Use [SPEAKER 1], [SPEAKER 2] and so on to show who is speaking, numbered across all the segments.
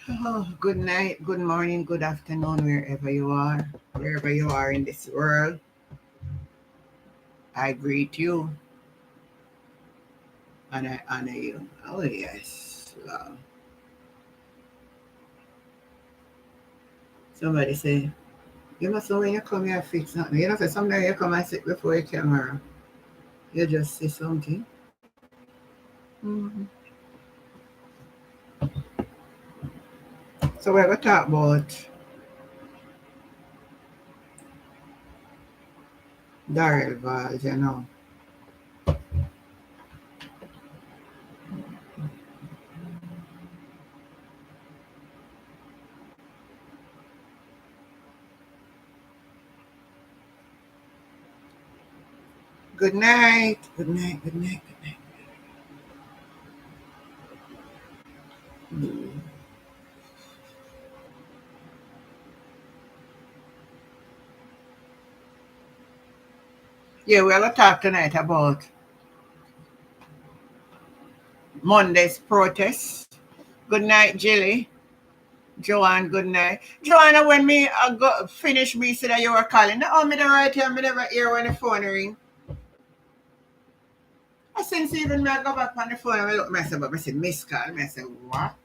[SPEAKER 1] Oh, good night, good morning, good afternoon, wherever you are in this world. I greet you and I honor you. Oh, yes. Somebody say, you must know when you come here, fix something. You know, say sometimes you come and sit before your camera, you just say something. Mhm. So, we're going to talk about Daryl Valls. Good night, good night, good night, good night. Yeah, we're going to talk tonight about Monday's protest. Good night, Jilly. Joanne, good night. Joanna, when me finish me said that you were calling. Oh, me the right here, me never hear when the phone ring. I since even me I go back on the phone and I look myself up, I said, miss call. Me I said, what?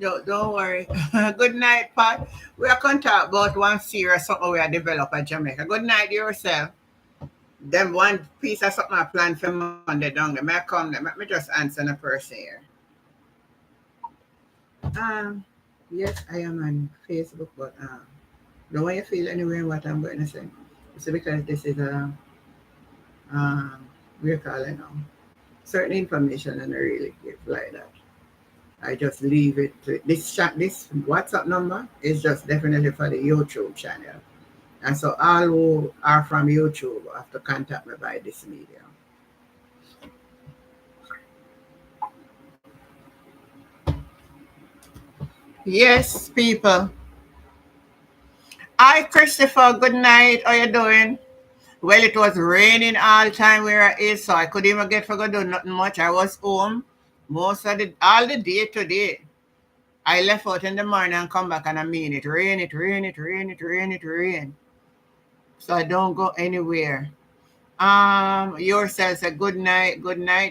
[SPEAKER 1] Don't worry. Good night, Pat. We are going to talk about one series something we are develop at Jamaica. Good night yourself. Then one piece of something I plan for Monday down there. May I come there? Let me just answer the person here. Um, yes, I am on Facebook, but the way you feel anyway what I'm going to say. It's because this is a we're calling now. Certain information and I really give like that. I just leave it to this WhatsApp number is just definitely for the YouTube channel. And so all who are from YouTube have to contact me by this medium. Yes, people. Hi Christopher, good night. How you doing? Well, it was raining all time where I is, so I couldn't even get for go do nothing much. I was home most of the all the day today. I left out in the morning and come back and I mean it. Rain, it, rain, it, rain, it, rain, it, rain. So I don't go anywhere. Yourself say good night,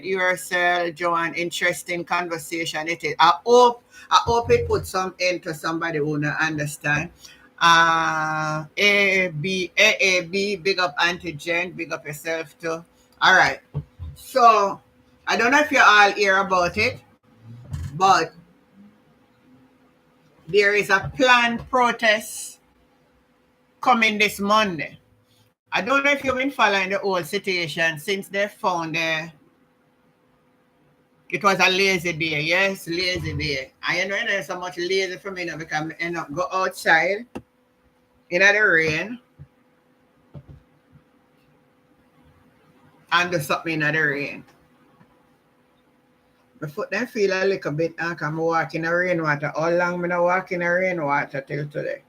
[SPEAKER 1] yourself, Joanne. Interesting conversation. It is. I hope it put some into somebody who not understand. A B, big up Auntie Jen, big up yourself too. All right. So I don't know if you all hear about it, but there is a planned protest coming this Monday. I don't know if you've been following the whole situation since they found it was a lazy day. Yes, lazy day. I know there's so much lazy for me now because I end up go outside in the rain and do something in the rain. My foot then feel a little bit like I'm walking in rainwater. How long me not walk in rainwater till today?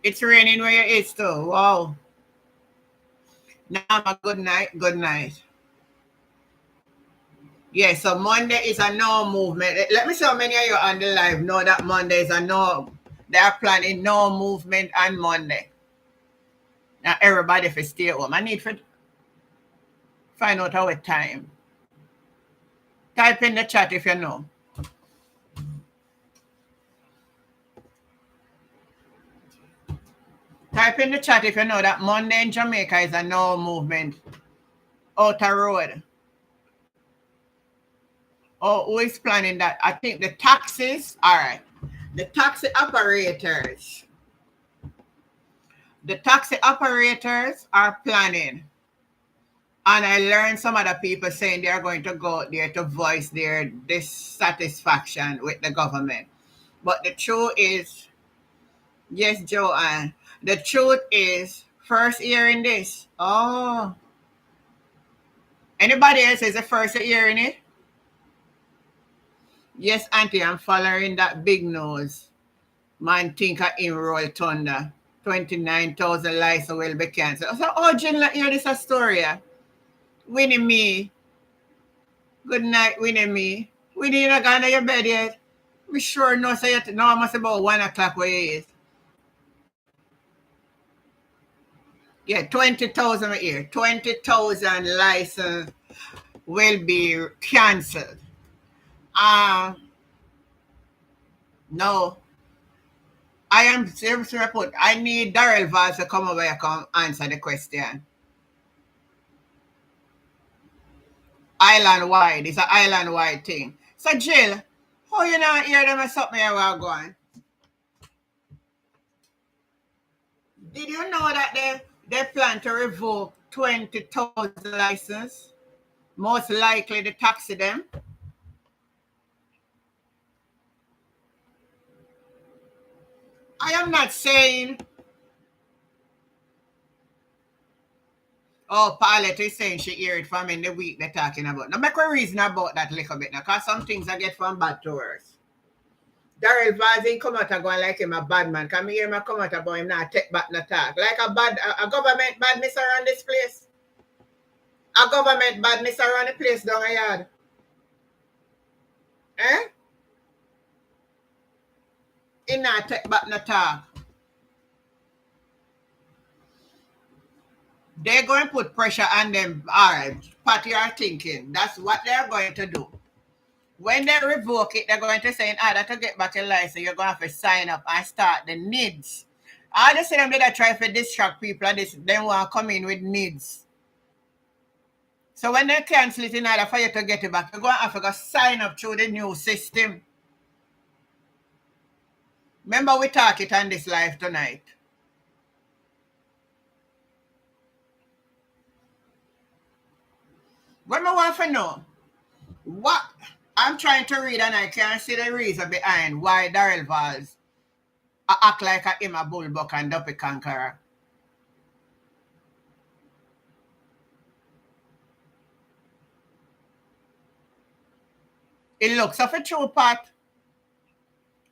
[SPEAKER 1] It's raining where you is too. Wow. Now a good night, good night. Yeah, so Monday is a no movement. Let me see how many of you on the live know that Monday is a no. They are planning no movement on Monday. Now everybody for stay home. I need to find out our time. Type in the chat if you know. Type in the chat if you know that Monday in Jamaica is a no movement. Outer road. Oh, who is planning that? I think the taxis. All right. The taxi operators. The taxi operators are planning. And I learned some other people saying they are going to go out there to voice their dissatisfaction with the government. But the truth is, yes, Joanne, the truth is, first hearing this. Oh, anybody else is the first hearing it? Yes, Auntie, I'm following that big nose. Man, think of him roll thunder. 29,000 lives will be cancelled. So, oh, Jin, hear this a story. Winnie me. Good night, Winnie me. Winnie, you not gone to your bed yet? Me sure no say it. No, almost about 1 o'clock where you is. Yeah, 20,000 a year. 20,000 license will be cancelled. Uh, no. I am serious report. I need Daryl Vaz to come over here come answer the question. Island wide. It's an island wide thing. So Jill, how you not hear them or something here while going? Did you know that they plan to revoke 20,000 license? Most likely to taxi them. I am not saying, oh, Paulette is saying she hear it from in the week they're talking about. Now, make a reason about that little bit now, because some things I get from bad to worse. Daryl Vaz come out and going like him a bad man. Come hear him come out about him now take back the talk. Like a government badness around this place. A government badness around the place down a yard. Eh? He not take back the talk. They're going to put pressure on them. All right, Pat, you are thinking. That's what they're going to do. When they revoke it, they're going to say in order to get back your license, you're going to have to sign up and start the needs. All the them that try to distract people, they want to come in with needs. So when they cancel it in order for you to get it back, you're going to have to go sign up through the new system. Remember, we talk it on this live tonight. What I want to know, what I'm trying to read and I can't see the reason behind why Daryl Vaz act like a him a bullbuck and Duppy Conqueror. It looks of a true part.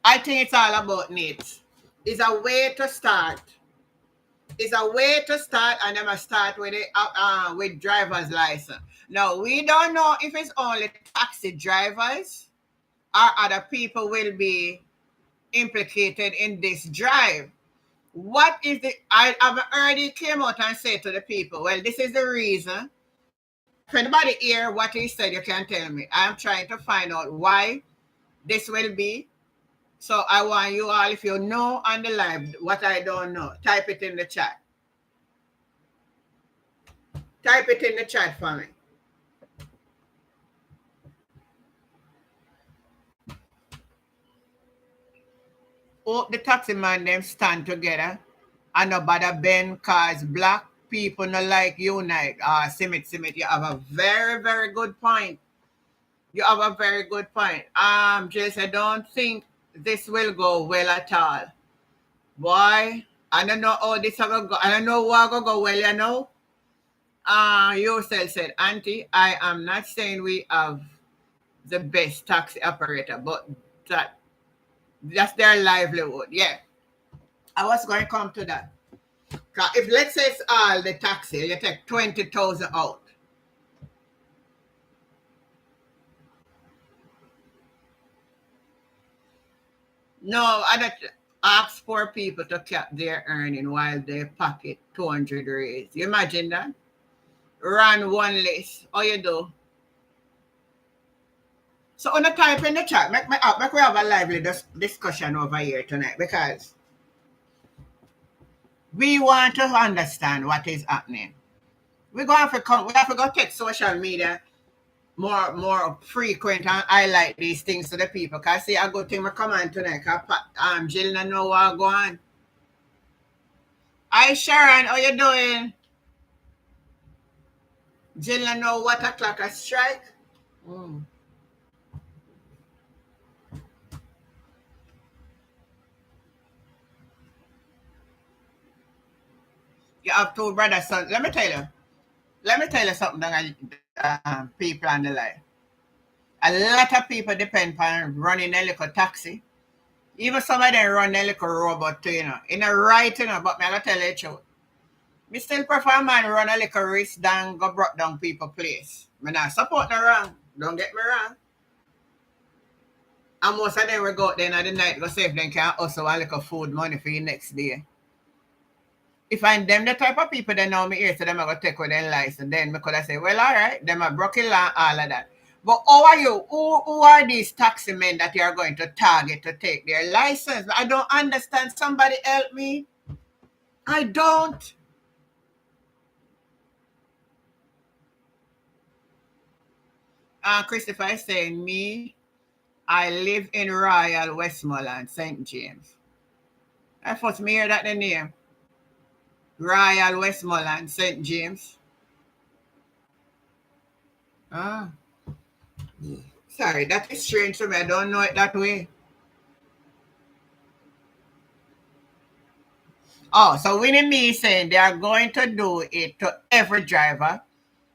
[SPEAKER 1] I think it's all about needs. It's a way to start. It's a way to start, and then I start with it with driver's license. Now we don't know if it's only taxi drivers or other people will be implicated in this drive. What is the? I have already came out and said to the people, well, this is the reason. If anybody hear what he said, you can tell me. I'm trying to find out why this will be. So I want you all, if you know on the live what I don't know, type it in the chat. Type it in the chat for me. Hope the taxi man them stand together and nobody bend cause black people not like unite. Simit, you have a very, very good point. You have a very good point. Jess, I don't think this will go well at all. Boy, I don't know how this will go. I don't know what will go well, you know. Yourself said, Auntie, I am not saying we have the best taxi operator, but that's their livelihood. Yeah. I was going to come to that. If let's say it's all the taxi, you take 20,000 out. No, I don't ask for people to cap their earning while they pocket 200 raise. You imagine that? Run one list. All you do. So on the type in the chat, make we have a lively discussion over here tonight because we want to understand what is happening. We have to go take social media more frequent and highlight these things to the people. Cause see, a good thing I come on tonight. Cause Jill no know what go on. Hi Sharon, how you doing? Jill no know what o'clock a strike. Mm. You have two brothers, son. Let me tell you. Let me tell you something that people on the line. A lot of people depend on running a little taxi. Even some of them run a little robot too, you know. In a right, you know, but me I gotta tell you the truth. Me still prefer man run a little risk than go broke down people place. Me not support no wrong. Don't get me wrong. And most of them will go out there in the night go save them can also a little food money for you next day. If I'm them the type of people that know me here, so them I go take with their license, then me could I say, well, all right, them are broken law, all of that. But how are you? Who are these taxi men that you are going to target to take their license? I don't understand. Somebody help me. I don't. Christopher is saying, me, I live in Royal Westmoreland, St. James. I first me hear that the name. Royal Westmoreland, St. James. Ah, sorry, that is strange to me. I don't know it that way. Oh, so Winnie Me is saying they are going to do it to every driver.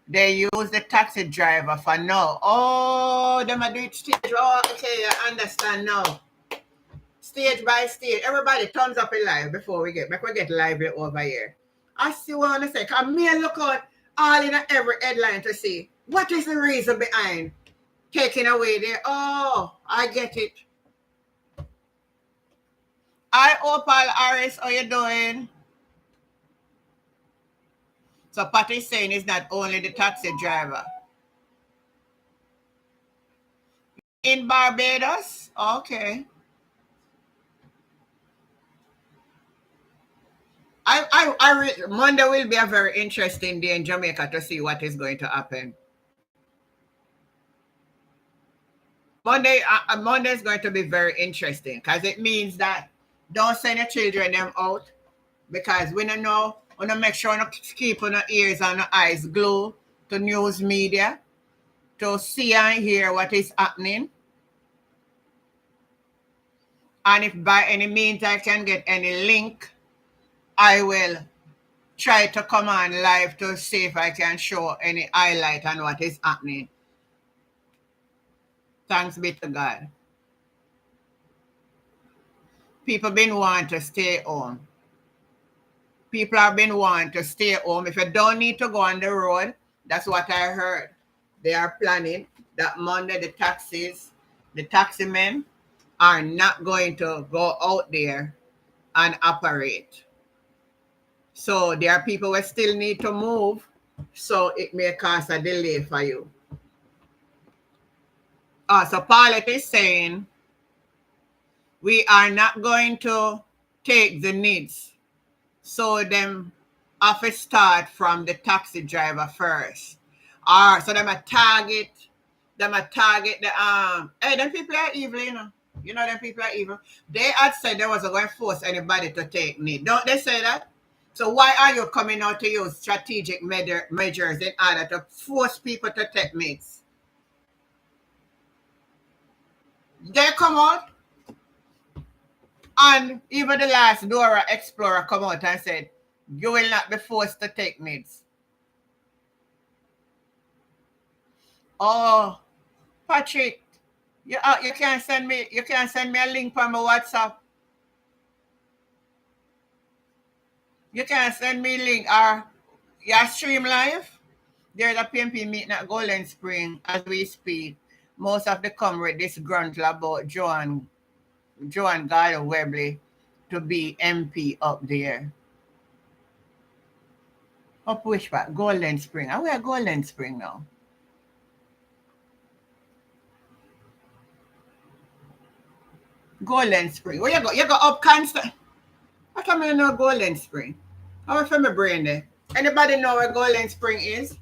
[SPEAKER 1] They use the taxi driver for now. Oh, them are doing stage. Oh, okay, I understand now. Stage by stage. Everybody thumbs up in live before make we get lively over here. I still want to say, cause me and look out all in every headline to see what is the reason behind taking away the. Oh, I get it. Hi, Opal Harris, how you doing? So Patty's saying it's not only the taxi driver. In Barbados? Okay. Monday will be a very interesting day in Jamaica to see what is going to happen. Monday is going to be very interesting because it means that don't send your children them out because we don't know. We want to make sure we keep our ears and our eyes glued to news media to see and hear what is happening. And if by any means I can get any link, I will try to come on live to see if I can show any highlight on what is happening. Thanks be to God. People been wanting to stay home. People have been wanting to stay home. If you don't need to go on the road, that's what I heard. They are planning that Monday the taxi men are not going to go out there and operate. So there are people who still need to move, so it may cause a delay for you. So Paulette is saying we are not going to take the needs. So them have to start from the taxi driver first. So them a target the hey, them people are evil, you know. You know them people are evil. They had said they wasn't going to force anybody to take need. Don't they say that? So why are you coming out to use strategic measures in order to force people to take meats? They come out, and even the last Dora Explorer come out and said, you will not be forced to take meds. Oh, Patrick, you can send me a link on my WhatsApp. You can send me a link or your stream live. There's a PMP meeting at Golden Spring as we speak. Most of the come with this grunt about Joan Gardner Webley to be MP up there. Up which part? Golden Spring. And we're Golden Spring now. Golden Spring. Where you go? You go up constant. How come you know Golden Spring? How from my brain there? Anybody know where Golden Spring is?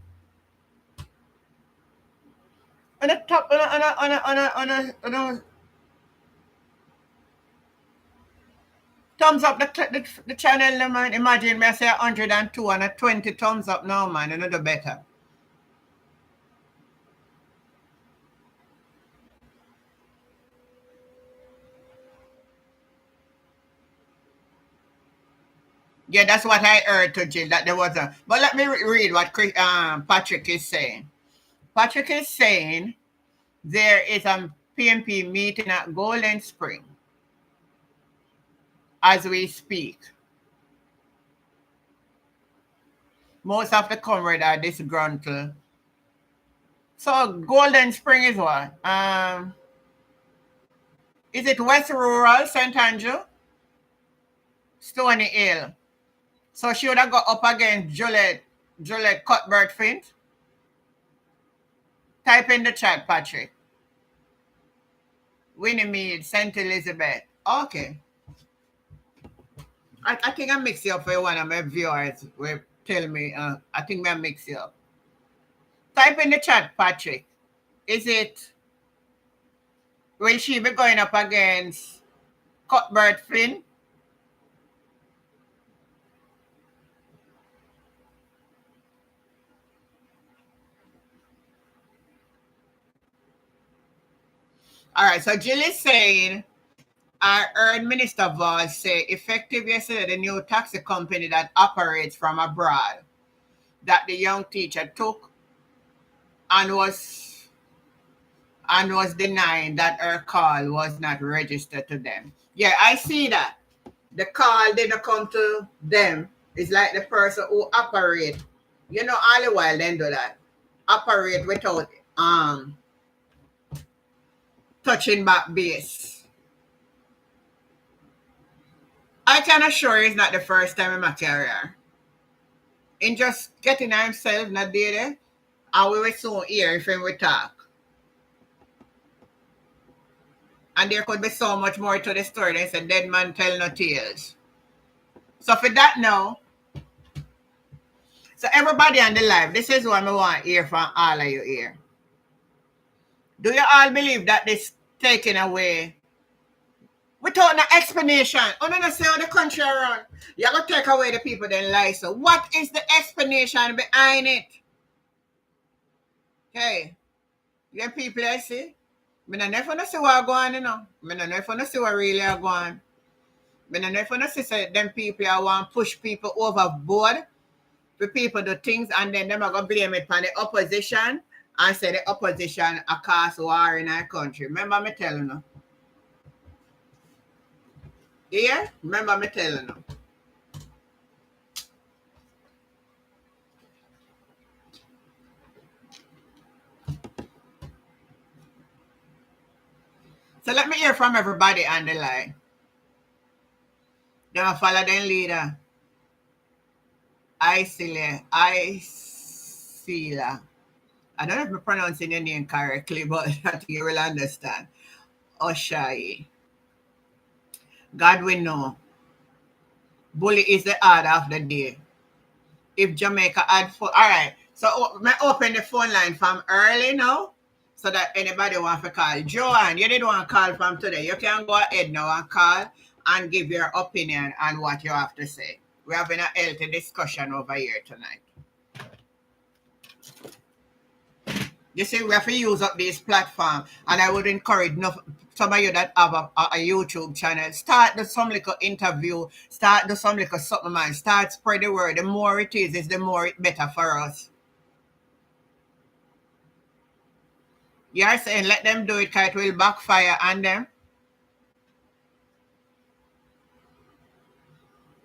[SPEAKER 1] on the top on a thumbs up the channel, no, man. Imagine me I say 102 and a 20 thumbs up now, man. You know the better. Yeah, that's what I heard to Jill, that there was a. But let me read what Patrick is saying. Patrick is saying there is a PNP meeting at Golden Spring as we speak. Most of the comrades are disgruntled. So Golden Spring is what? Is it West Rural, St. Andrew? Stony Hill. So she would have got up against Juliet Cuthbert Flint. Type in the chat, Patrick. Winniemead, St. Elizabeth. Okay. I think I mix you up for one of my viewers will tell me. I think I mix you up. Type in the chat, Patrick. Is it, will she be going up against Cuthbert Flynn? All right, so Jill is saying, I heard Minister Valls say, effective yesterday, the new taxi company that operates from abroad, that the young teacher took and was denying that her call was not registered to them. Yeah, I see that. The call didn't come to them. It's like the person who operate, all the while they do that. Operate without touching back base. I can assure you it's not the first time in my career. In just getting himself not there, and we will soon hear if we talk. And there could be so much more to the story than a dead man tell no tales. So for that now, so everybody on the live, this is what I want to hear from all of you here. Do you all believe that this taken away without an explanation? Oh, no, say how the country around. You're going to take away the people then lie. So what is the explanation behind it? Hey, you people I see? I don't never see what going on, you know. I don't never see what really are going. I don't never see say them people are want to push people overboard for people do things and then them are going to blame it on the opposition and say the opposition are cause war in our country. Remember me telling you? Yeah? Remember me telling you? So let me hear from everybody on the line. They will follow their leader. Isila. I don't know if I'm pronouncing your name correctly, but I think you will understand. Oshai. God will know. Bully is the order of the day. If Jamaica had all right. So I open the phone line from early now so that anybody want to call. Joanne, you didn't want to call from today. You can go ahead now and call and give your opinion on what you have to say. We're having a healthy discussion over here tonight. You see, we have to use up this platform, and I would encourage some of you that have a YouTube channel, start do some little interview, start do some little something, man. Start spread the word. The more it is the more it better for us. You are saying let them do it, because it will backfire on them.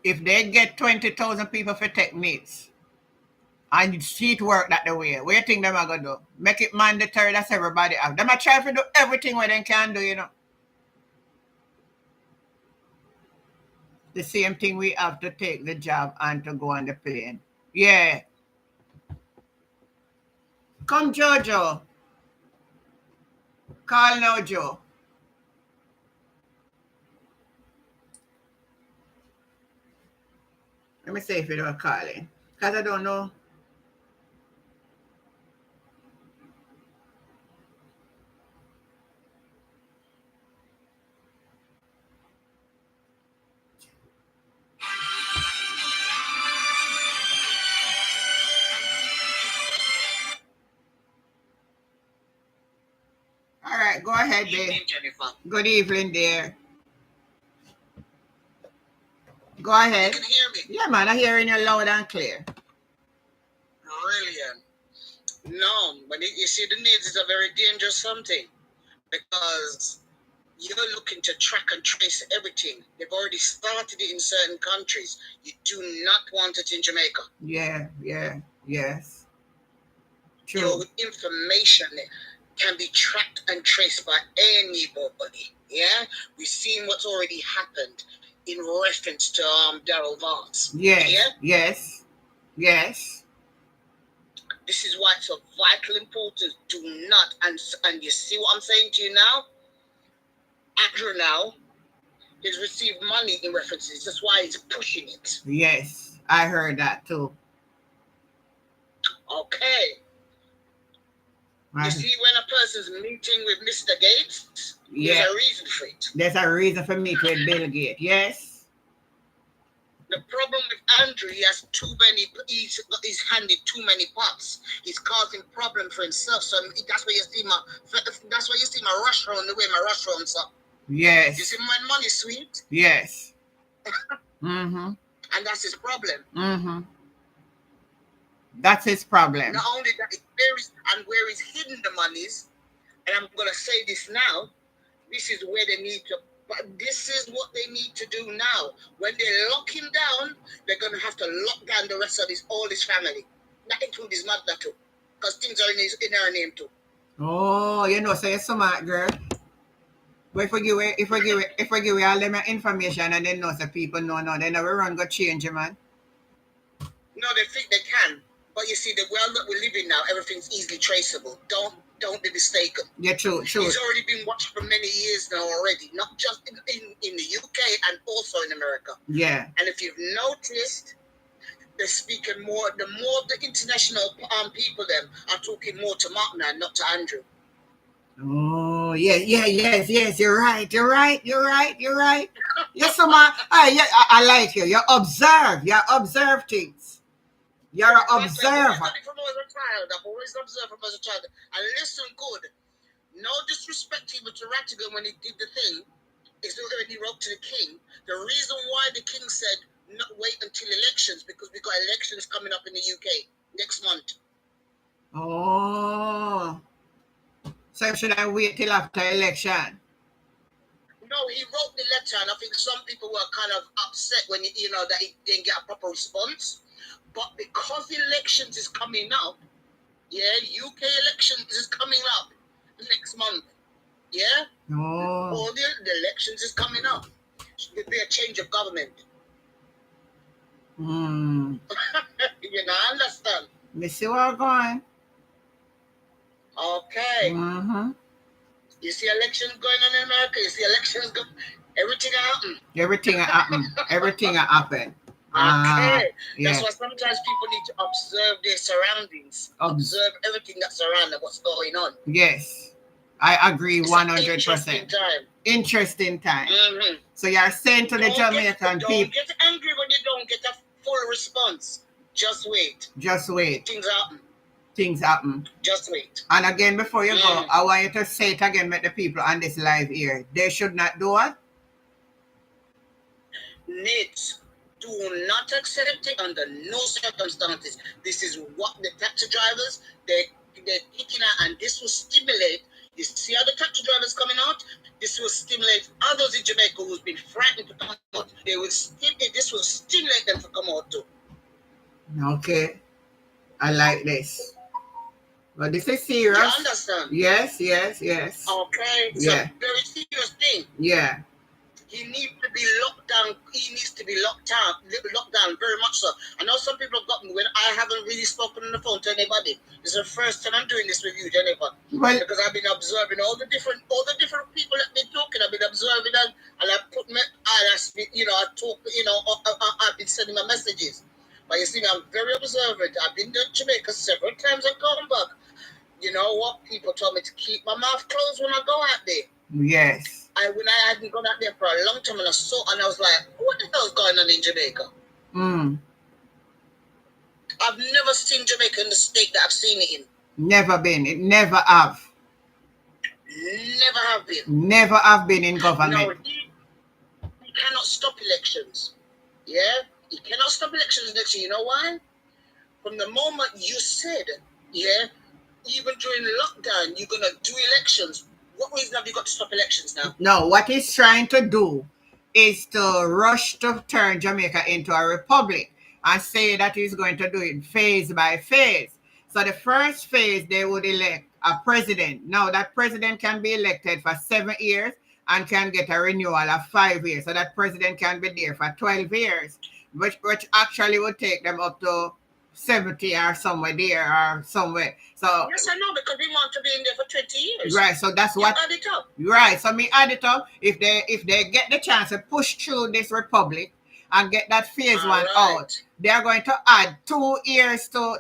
[SPEAKER 1] If they get 20,000 people for techniques and see it work that the way, what do you think them are going to do? Make it mandatory, that's everybody have. Them are trying to do everything what they can do, you know. The same thing we have to take the job and to go on the plane. Yeah. Come, Jojo. Call now, Joe. Let me see if you don't call in. Because I don't know. Go ahead,
[SPEAKER 2] Good
[SPEAKER 1] dear.
[SPEAKER 2] evening, Jennifer.
[SPEAKER 1] Good evening, dear. Go
[SPEAKER 2] You
[SPEAKER 1] ahead.
[SPEAKER 2] can hear me.
[SPEAKER 1] Yeah, man, I'm hearing you loud and clear.
[SPEAKER 2] Brilliant. No, but you see, the needs is a very dangerous something because you're looking to track and trace everything. They've already started it in certain countries. You do not want it in Jamaica.
[SPEAKER 1] Yeah, yes. True.
[SPEAKER 2] Your information can be tracked and traced by anybody. Yeah, we've seen what's already happened in reference to Daryl Vance.
[SPEAKER 1] Yes,
[SPEAKER 2] Yeah,
[SPEAKER 1] yes.
[SPEAKER 2] this is why it's of vital importance. Do not, and you see what I'm saying to you now. Andrew now has received money in references. That's why he's pushing it.
[SPEAKER 1] Yes, I heard that too.
[SPEAKER 2] Okay. You see, when a person's meeting with Mr. Gates,
[SPEAKER 1] Yeah.
[SPEAKER 2] there's a reason for it.
[SPEAKER 1] There's a reason for me with Bill Gates. Yes.
[SPEAKER 2] The problem with Andrew, he has too many. He's handed too many pots. He's causing problem for himself. So that's why you see my. That's why you see my rush round the way my rush rounds up.
[SPEAKER 1] Yes.
[SPEAKER 2] You see, when money's sweet.
[SPEAKER 1] Yes. Mm-hmm.
[SPEAKER 2] And that's his problem.
[SPEAKER 1] Mm-hmm. That's his problem.
[SPEAKER 2] Not only that, where he's hidden the monies, and I'm gonna say this now. This is where they need to. But this is what they need to do now. When they lock him down, they're going to have to lock down the rest of all his family. Not include his mother too. Because things are in her name too.
[SPEAKER 1] Oh, so you're smart, girl. But if we give you all them information and then know so people know now, then our run go change, man.
[SPEAKER 2] No, they think they can. But you see, the world that we live in now, everything's easily traceable. Don't be mistaken.
[SPEAKER 1] Yeah, true.
[SPEAKER 2] He's already been watched for many years now already, not just in the UK and also in America.
[SPEAKER 1] Yeah.
[SPEAKER 2] And if you've noticed, they're speaking more. The more the international people them are talking more to Mark now, not to Andrew.
[SPEAKER 1] Oh, yes. You're right. Yes, man. I like you. You observe things. You're an observer.
[SPEAKER 2] From as a child, I've always observed from as a child. And listen good. No disrespect even to Rattigan when he did the thing, is when he wrote to the king. The reason why the king said not wait until elections, because we got elections coming up in the UK next month.
[SPEAKER 1] Oh. So should I wait till after election?
[SPEAKER 2] No, he wrote the letter, and I think some people were kind of upset when that he didn't get a proper response. But because elections is coming up, UK elections is coming up next month. Yeah?
[SPEAKER 1] Oh.
[SPEAKER 2] All the elections is coming up. There'll be a change of government. You know, understand?
[SPEAKER 1] Me see where I'm going.
[SPEAKER 2] Okay.
[SPEAKER 1] Mm-hmm.
[SPEAKER 2] You see elections going on in America? You see elections go. Everything happen.
[SPEAKER 1] Everything happen.
[SPEAKER 2] Okay.
[SPEAKER 1] Yeah.
[SPEAKER 2] That's why sometimes people need to observe their surroundings. Observe everything that's around them, what's going on.
[SPEAKER 1] Yes. I agree 100%. Interesting time.
[SPEAKER 2] Mm-hmm.
[SPEAKER 1] So you're saying to the Jamaican people.
[SPEAKER 2] Don't get angry when you don't get a full response. Just wait. Things happen. Just wait.
[SPEAKER 1] And again, before you go, I want you to say it again with the people on this live here. They should not do what?
[SPEAKER 2] NITS. Do not accept it under no circumstances. This is what the taxi drivers, they're kicking out, and this will stimulate. You see how the taxi drivers coming out? This will stimulate others in Jamaica who's been frightened to come out. This will stimulate them to come out too. Okay.
[SPEAKER 1] I like this. But this is serious.
[SPEAKER 2] You understand?
[SPEAKER 1] Yes.
[SPEAKER 2] Okay. It's a very serious thing.
[SPEAKER 1] Yeah.
[SPEAKER 2] He needs to be locked down. He needs to be locked down very much so. I know some people have got me when I haven't really spoken on the phone to anybody. It's the first time I'm doing this with you, Jennifer. Well, because I've been observing all the different people that been talking. I've been observing them, and I talk. I've been sending my messages. But you see, I'm very observant. I've been to Jamaica several times and come back. You know what? People told me to keep my mouth closed when I go out there.
[SPEAKER 1] Yes.
[SPEAKER 2] When I hadn't gone out there for a long time, and I was like, what the hell is going on in Jamaica? I've never seen Jamaica in the state that I've seen it in.
[SPEAKER 1] Never been. It never have.
[SPEAKER 2] Never have been.
[SPEAKER 1] Never have been in government.
[SPEAKER 2] No, he cannot stop elections. Yeah? He cannot stop elections next year. You know why? From the moment you said, yeah, even during lockdown, you're going to do elections. What reason have you got to stop elections now?
[SPEAKER 1] No, what he's trying to do is to rush to turn Jamaica into a republic and say that he's going to do it phase by phase. So the first phase, they would elect a president. Now, that president can be elected for 7 years and can get a renewal of 5 years. So that president can be there for 12 years, which actually would take them up to 70 or somewhere there or somewhere. So
[SPEAKER 2] yes, I know, because we want to be in there for 20 years.
[SPEAKER 1] Right, so that's what
[SPEAKER 2] add it up.
[SPEAKER 1] Right, so me add it up. If they get the chance to push through this republic and get that phase one out, they are going to add 2 years to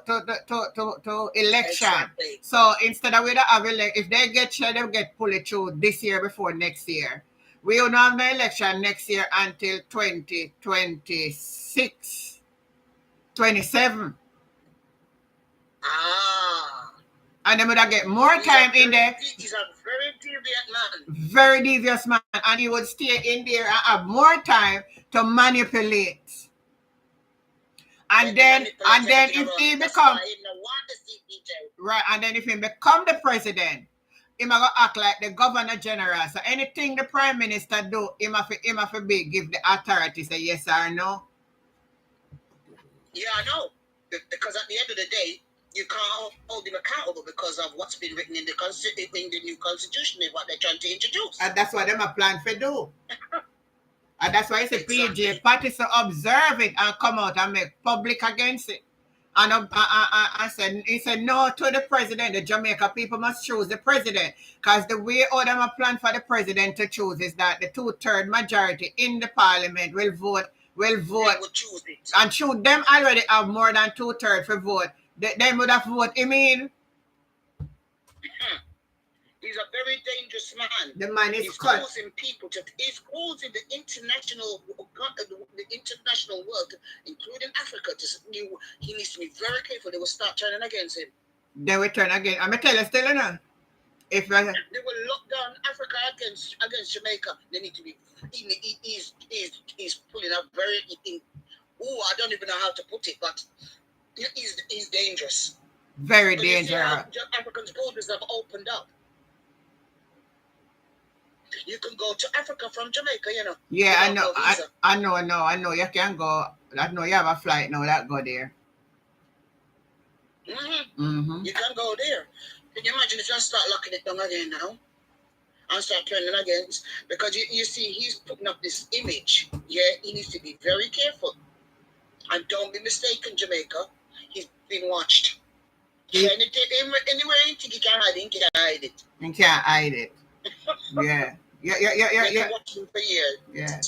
[SPEAKER 1] election.
[SPEAKER 2] Exactly.
[SPEAKER 1] So instead of if they get they'll get pull it through this year before next year. We will not have the election next year until 2026, 27. And then would I get more time in there.
[SPEAKER 2] He's a very devious man.
[SPEAKER 1] Very devious man. And he would stay in there and have more time to manipulate. And then if he become right, and then if he become the president, he might act like the governor general. So anything the prime minister do, he must be give the authority say yes or no.
[SPEAKER 2] Yeah, I know. Because at the end of the day, you can't hold him accountable because of what's been written in the new constitution and what they're trying to introduce.
[SPEAKER 1] And that's what them are planning to do. And that's why it's a PJ party to observe it and come out and make public against it. And he said no to the president. The Jamaica people must choose the president. Because the way all them are planned for the president to choose is that the 2/3 majority in the parliament will vote. They will
[SPEAKER 2] choose it.
[SPEAKER 1] And should them already have more than 2/3 for vote, they would have voted him in.
[SPEAKER 2] He's a very dangerous man.
[SPEAKER 1] The man is
[SPEAKER 2] causing people to. He's causing the international world, including Africa, he needs to be very careful. They will start turning against him.
[SPEAKER 1] They will turn again. I'm gonna tell you still now. If
[SPEAKER 2] they will lock down Africa against Jamaica, they need to be. He's pulling up very. I don't even know how to put it, but he's dangerous.
[SPEAKER 1] Very dangerous.
[SPEAKER 2] Africans' borders have opened up. You can go to Africa from Jamaica, you know.
[SPEAKER 1] Yeah, I know. I know. You can go. I know you have a flight now that go there.
[SPEAKER 2] You can go there. Can you imagine if you start locking it down again now? And start turning against, because you see he's putting up this image. Yeah, he needs to be very careful. And don't be mistaken, Jamaica. He's been watched. Anywhere you think he can hide it, he can't hide it.
[SPEAKER 1] He can't hide it. Yeah.
[SPEAKER 2] Watching for years.
[SPEAKER 1] Yeah.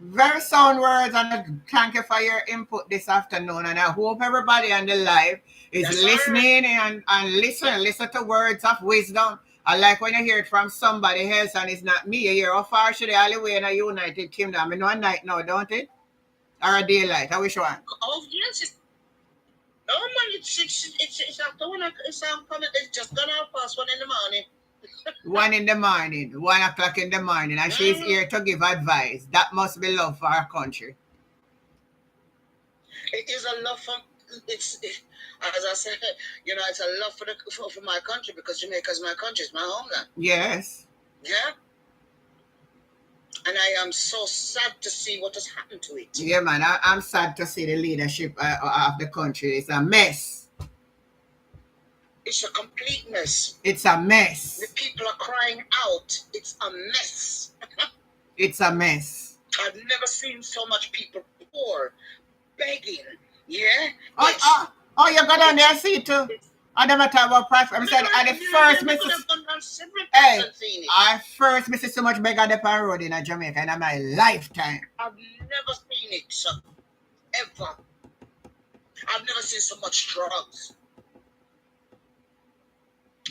[SPEAKER 1] Very sound words, and thank you for your input this afternoon. And I hope everybody on the live is listening and listen to words of wisdom. I like when you hear it from somebody else and it's not me. You hear how far should they all the way in a United Kingdom? I know a night now, don't it? Or a daylight? I wish one.
[SPEAKER 2] Oh yes. No man, it's after one. It's just gone out past 1 in the morning.
[SPEAKER 1] 1 in the morning, 1 o'clock in the morning, and she's here to give advice. That must be love for our country.
[SPEAKER 2] It is a love for as I said, it's a love for my country, because Jamaica is my country, it's my homeland.
[SPEAKER 1] Yes.
[SPEAKER 2] Yeah. And I am so sad to see what has happened to it.
[SPEAKER 1] Yeah, man, I'm sad to see the leadership of the country. It's a mess.
[SPEAKER 2] It's a complete mess.
[SPEAKER 1] It's a mess.
[SPEAKER 2] The people are crying out. It's a mess.
[SPEAKER 1] It's a mess.
[SPEAKER 2] I've never seen so much people poor, begging. Yeah?
[SPEAKER 1] Oh, you got on there, see too. I never talk about price. I'm saying at the first I first miss so much beggar the road in Jamaica in my lifetime.
[SPEAKER 2] I've never seen it, sir. Ever. I've never seen so much drugs.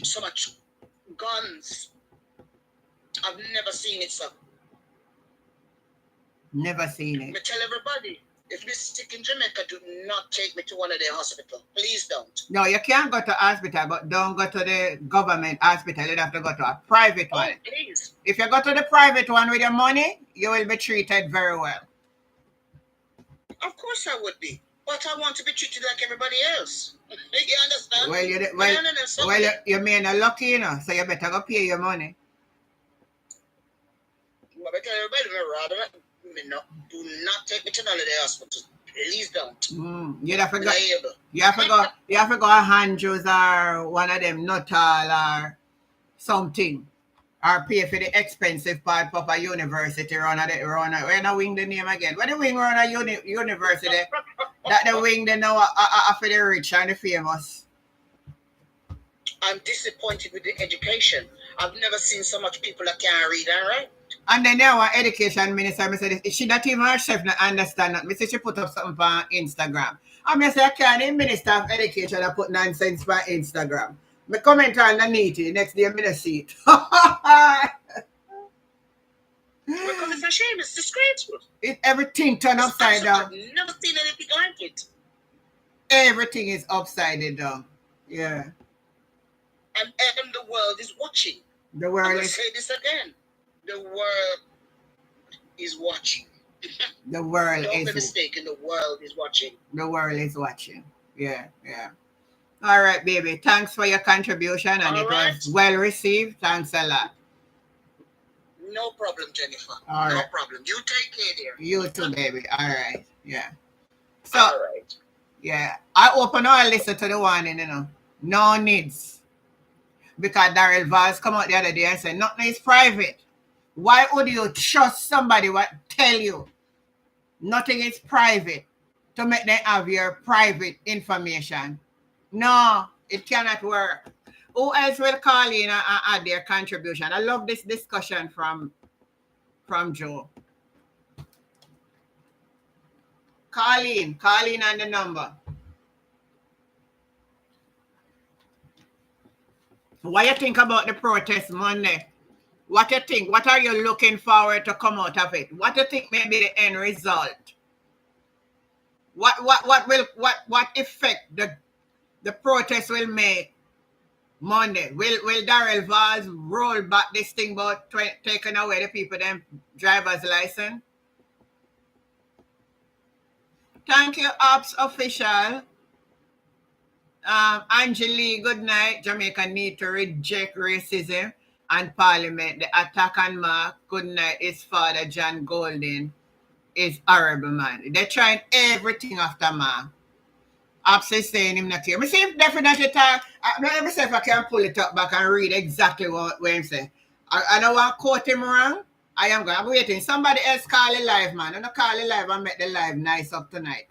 [SPEAKER 2] So much guns. I've never seen it, sir.
[SPEAKER 1] Never seen it.
[SPEAKER 2] I tell everybody, If you're sick in Jamaica, do not take me to one of their hospitals. Please don't.
[SPEAKER 1] No, you can't go to hospital, but don't go to the government hospital. You have to go to a private one.
[SPEAKER 2] Please.
[SPEAKER 1] If you go to the private one with your money, you will be treated very well.
[SPEAKER 2] Of course I would be. But I want to be treated like everybody else. You understand?
[SPEAKER 1] Well, you mean a lucky, you know, so you better go pay your money.
[SPEAKER 2] I better everybody, do not take me to none of the hospitals. Please don't.
[SPEAKER 1] You have to go. You have to go to Andrews or one of them Nuttall or something, or pay for the expensive part of a university run when I wing the name again. When the wing run a university, that the wing they know for the rich and the famous.
[SPEAKER 2] I'm disappointed with the education. I've never seen so much people that can't read and write.
[SPEAKER 1] And then there was education minister, I said, she not even herself not understand that. I said she put up something on Instagram. I say, I can't minister of education I put nonsense on Instagram. I comment on the needy, next day I don't see it.
[SPEAKER 2] Because it's a shame, it's disgraceful.
[SPEAKER 1] Everything turned upside down.
[SPEAKER 2] I've never seen anything like it.
[SPEAKER 1] Everything is upside down. Yeah.
[SPEAKER 2] And the world is watching.
[SPEAKER 1] The world
[SPEAKER 2] I'm going to say this again. The world is watching.
[SPEAKER 1] The world
[SPEAKER 2] Don't be mistaken, the world is watching.
[SPEAKER 1] The world is watching. Yeah. All right, baby. Thanks for your contribution, and it was well received. Thanks a lot.
[SPEAKER 2] No problem, Jennifer.
[SPEAKER 1] All right.
[SPEAKER 2] No problem. You take care, dear.
[SPEAKER 1] You too, baby. All right. Yeah. So,
[SPEAKER 2] all right.
[SPEAKER 1] Yeah. I open all listen to the one, you know. No needs. Because Daryl Valls come out the other day and said, nothing is private. Why would you trust somebody what tell you nothing is private to make them have your private information? No, it cannot work. Who else will call in and add their contribution? I love this discussion from Joe. Call in on the number. What you think about the protest Monday? What you think? What are you looking forward to come out of it? What do you think may be the end result? What effect the protest will make Monday? Will Daryl Valls roll back this thing about taking away the people them driver's license? Thank you, Ops official. Angeli, good night. Jamaica need to reject racism and parliament. The attack on Mark, good night, his father, John Golden, is horrible, man. They're trying everything after Mark. Ops is saying him not here. I see him definitely talk. Let me see if I can pull it up back and read exactly what he said. I don't want to quote him wrong. I'm waiting. Somebody else call it live, man. I'm not call it live and make the live nice up tonight.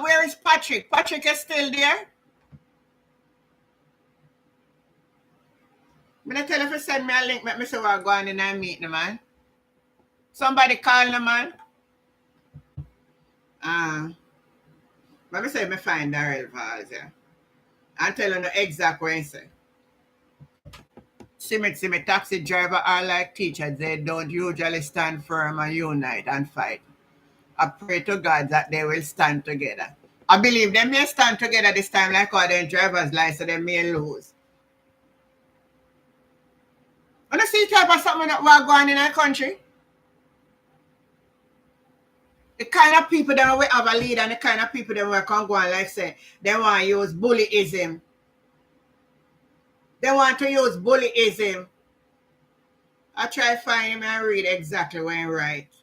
[SPEAKER 1] Where is Patrick? Patrick is still there? I'm going to tell you if you send me a link, let me see what I'm going in and meet the man. Somebody call the man. Let me say me find Daryl Valls here. And tell you the exact way he say. See me, taxi driver are like teachers. They don't usually stand firm and unite and fight. I pray to God that they will stand together. I believe they may stand together this time like all their driver's license, they may lose. And I see type of something that we're going in our country. The kind of people that we have a lead and the kind of people that we can go on like say, they want to use bullyism. They want to use bullyism. I try to find him and read exactly what he writes.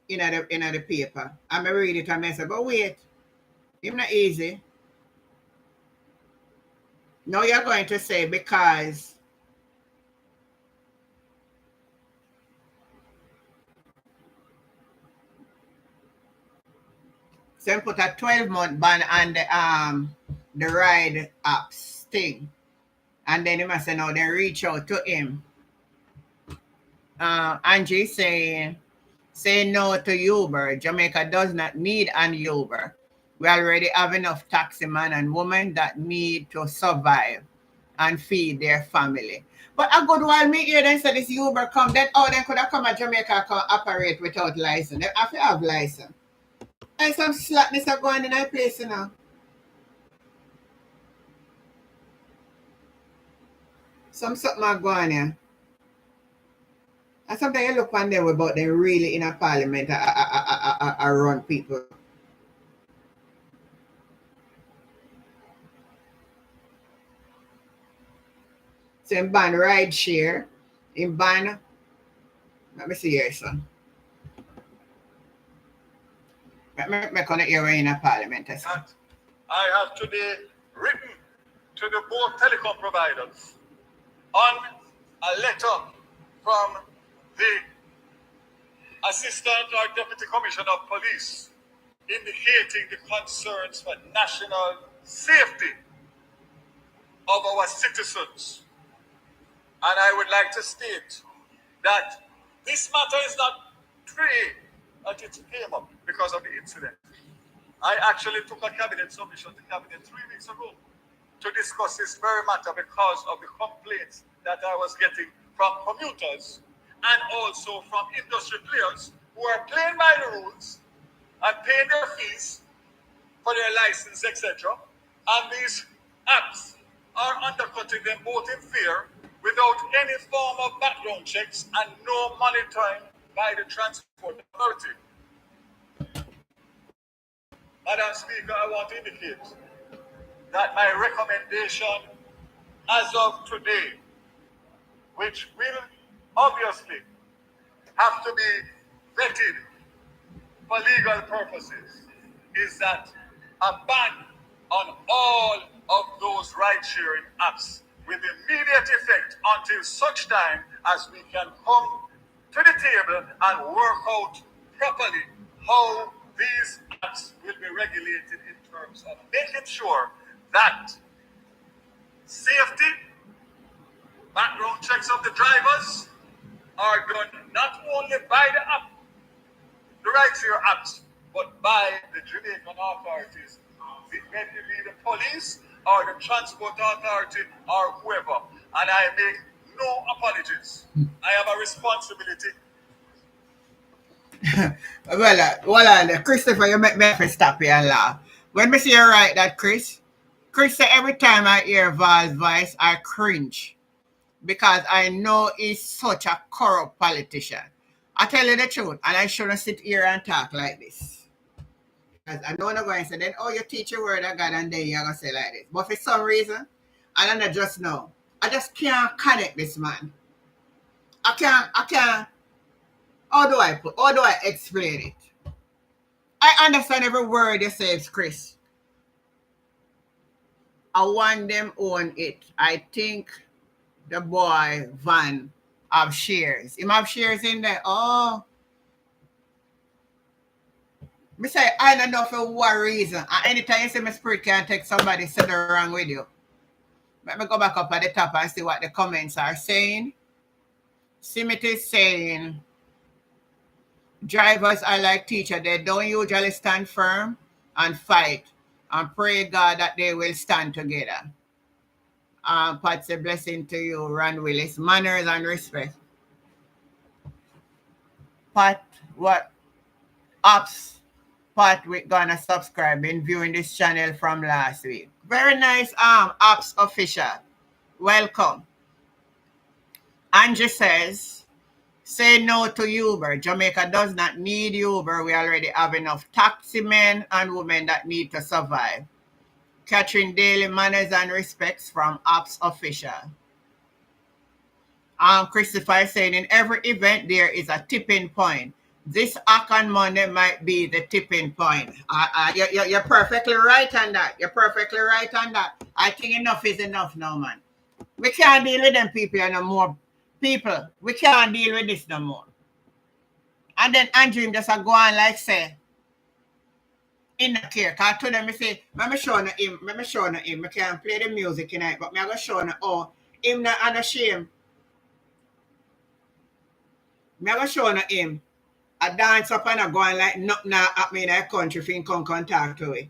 [SPEAKER 1] In the paper. I'm going to read it and I say, but wait, it's not easy. No, you're going to say because so put a 12-month ban on the ride apps thing. And then he must say, no, they reach out to him. Angie saying, say no to Uber. Jamaica does not need an Uber. We already have enough taxi men and women that need to survive. and feed their family. But a good while me hear them say this Uber come, then they could have come to Jamaica come operate without license. They have to have license. And some slackness are going in that place, you know. Something are going here. And sometimes you look on them about them really in a parliament I run people. So in ban ride share, in ban, let me see here, son. Let me connect you in a parliament.
[SPEAKER 3] Son. I have today written to the both telecom providers on a letter from the Assistant or Deputy Commissioner of Police indicating the concerns for national safety of our citizens. And I would like to state that this matter is not today that it came up because of the incident. I actually took a cabinet submission to cabinet 3 weeks ago to discuss this very matter because of the complaints that I was getting from commuters and also from industry players who are playing by the rules and paying their fees for their license, etc. And these apps are undercutting them both in fear without any form of background checks and no monitoring by the Transport Authority. Madam Speaker, I want to indicate that my recommendation as of today, which will obviously have to be vetted for legal purposes, is that a ban on all of those ride-sharing apps with immediate effect until such time as we can come to the table and work out properly how these apps will be regulated in terms of making sure that safety, background checks of the drivers are done not only by the app, the ride-share apps, but by the Jamaican authorities, whether it be the police or the Transport Authority or whoever. And I make no apologies. I have a responsibility.
[SPEAKER 1] Well, Christopher, you make me have to stop here and laugh. When me see you write that, Chris say every time I hear Val's voice, I cringe because I know he's such a corrupt politician. I tell you the truth, and I shouldn't sit here and talk like this. Because I know I'm going to say, then, you teach your word of God, and then you're going to say like this. But for some reason, I don't just know. I just can't connect this man. I can't. How do I explain it? I understand every word you say, Chris. I want them own it. I think the boy Van have shares. Him have shares in there. Oh. Me say, I don't know for what reason. And anytime you say my spirit can take somebody sit wrong with you. Let me go back up at the top and see what the comments are saying. Simit is saying, drivers are like teachers. They don't usually stand firm and fight and pray God that they will stand together. Pat's a blessing to you, Ron Willis. Manners and respect. Pat, what? Ops. Pat, we're gonna subscribe. Been viewing this channel from last week. Very nice, Ops official. Welcome. Angie says, say no to Uber. Jamaica does not need Uber. We already have enough taxi men and women that need to survive. Catherine Daily, manners and respects from Ops official. Christopher saying, in every event there is a tipping point. This act on Monday might be the tipping point. You're perfectly right on that. You're perfectly right on that. I think enough is enough now, man. We can't deal with them people no more. People, we can't deal with this no more. And then Andrew just go on like say, in the care. Cause to them, I say, let me show him. I can't play the music tonight, but I'm going to show him, him not unashamed. I'm going to show him. I dance up and I go on like nothing at me in that country if you come talk to it.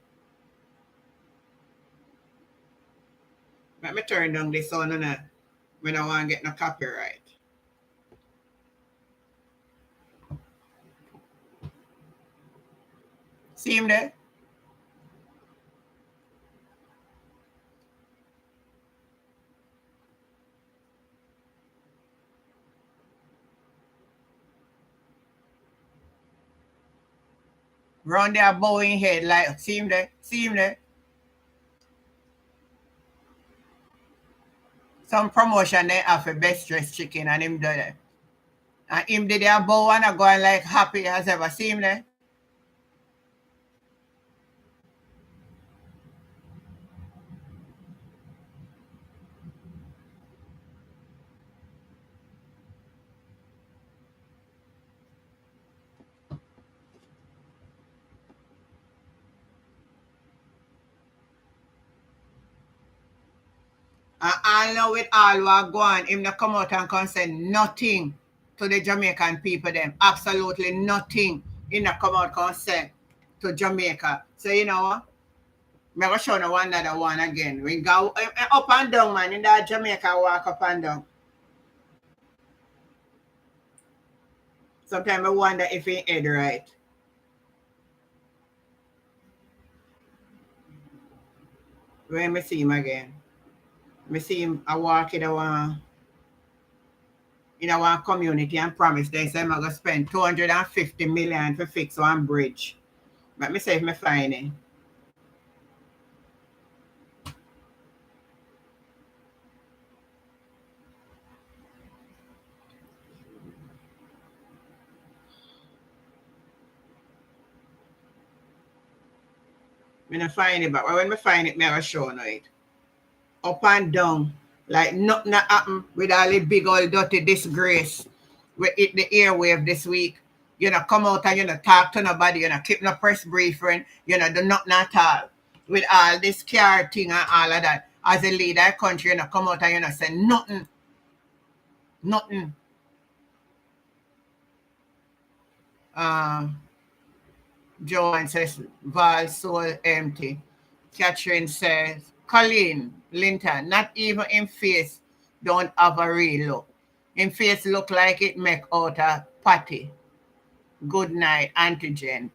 [SPEAKER 1] Let me turn down this on when I want to get no copyright. See him there? Round there bowing head like, see him there? See him there? Some promotion they have for best dressed chicken and him do that. And him did their bow and going like happy as ever. See him there? And all know with all what go on, him not come out and can say nothing to the Jamaican people them. Absolutely nothing. He not come out and say to Jamaica. So you know what? I'm going to show you another one again. We go up and down, man. In that Jamaica walk up and down. Sometimes I wonder if he head right. When I see him again. I see him I walk in our community and promise they say I'm going to spend 250 million to fix one bridge. Let me see if I find it. I don't find it, but when I find it, I will show you it. Up and down, like nothing happened with all the big old dirty disgrace. We hit the airwave this week. You know, come out and you know talk to nobody, you know, keep no press briefing, you know, do nothing at all. With all this car thing and all of that. As a leader of the country, you know, come out and you know say nothing. Nothing. Joanne says, Val soul empty. Catherine says, Colleen, Linton, not even in face don't have a real look. In face look like it make out a patty. Good night, antigen.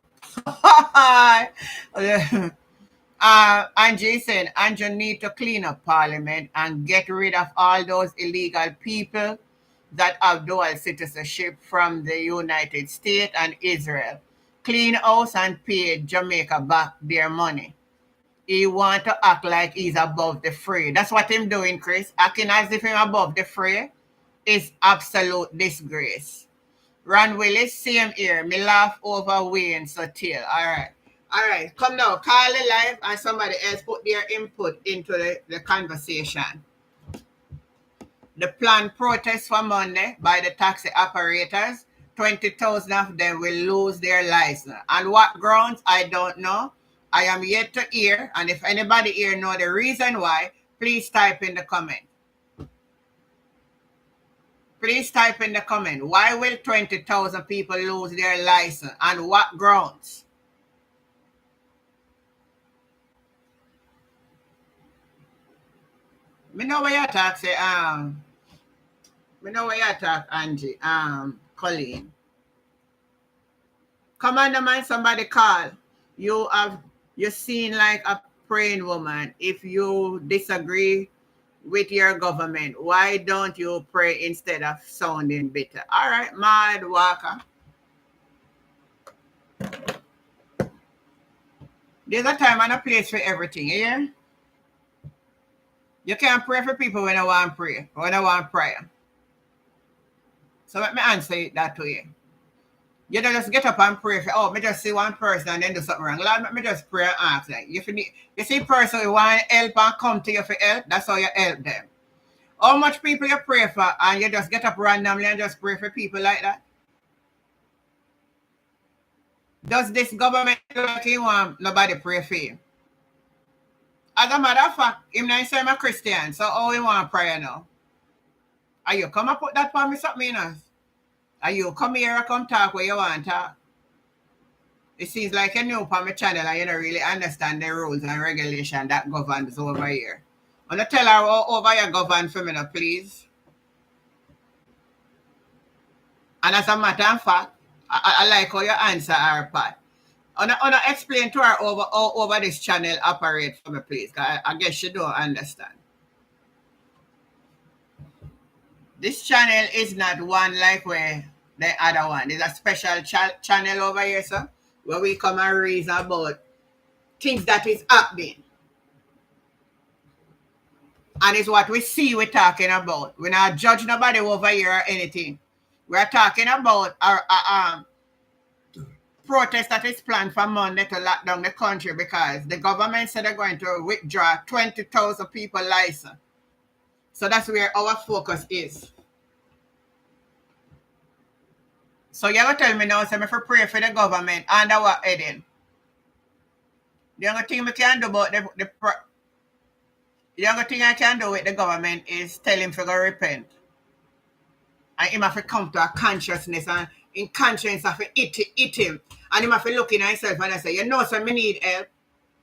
[SPEAKER 1] Angie said, Andrew need to clean up Parliament and get rid of all those illegal people that have dual citizenship from the United States and Israel. Clean house and pay Jamaica back their money. He want to act like he's above the fray. That's what him doing, Chris. Acting as if him above the fray is absolute disgrace. Ron Willis, same here. Me laugh over Wayne Sotil. All right. Come now. Call it live and somebody else put their input into the conversation. The planned protest for Monday by the taxi operators, 20,000 of them will lose their license. On what grounds, I don't know. I am yet to hear, and if anybody here know the reason why, please type in the comment. Please type in the comment. Why will 20,000 people lose their license? On what grounds? Me know where you talk, say, me know where you talk, Angie, Colleen. Commander man, somebody call. You seen like a praying woman. If you disagree with your government, why don't you pray instead of sounding bitter? All right, Mad Walker. There's a time and a place for everything, yeah? You can't pray for people when I want to pray, when I want prayer. So let me answer it that to you. You don't just get up and pray for, me just see one person and then do something wrong. Lord, let me just pray and ask. Like, you see person who want help and come to you for help, that's how you help them. How much people you pray for and you just get up randomly and just pray for people like that? Does this government like you want nobody pray for you? As a matter of fact, him not say I'm a Christian, so how he want prayer now? Are you come and put that for me something, you know? Are you come here and come talk where you want to talk? It seems like you're new on my channel and you don't really understand the rules and regulation that governs over here. I'm going to tell her how over your govern for me now, please. And as a matter of fact, I like how you answer her part. I'm going to explain to her over this channel operate for me, please. I guess she don't understand. This channel is not one like where the other one. It's a special channel over here, sir, where we come and reason about things that is happening. And it's what we see we're talking about. We're not judging nobody over here or anything. We're talking about our protest that is planned for Monday to lock down the country because the government said they're going to withdraw 20,000 people license. So that's where our focus is. So you're going to tell me now, so if I pray for the government under what heading? The only thing we can do about the only thing I can do with the government is tell him to go repent. And him have to come to a consciousness and in conscience have to eat him. And him have to look in himself and I say, you know, so me need help.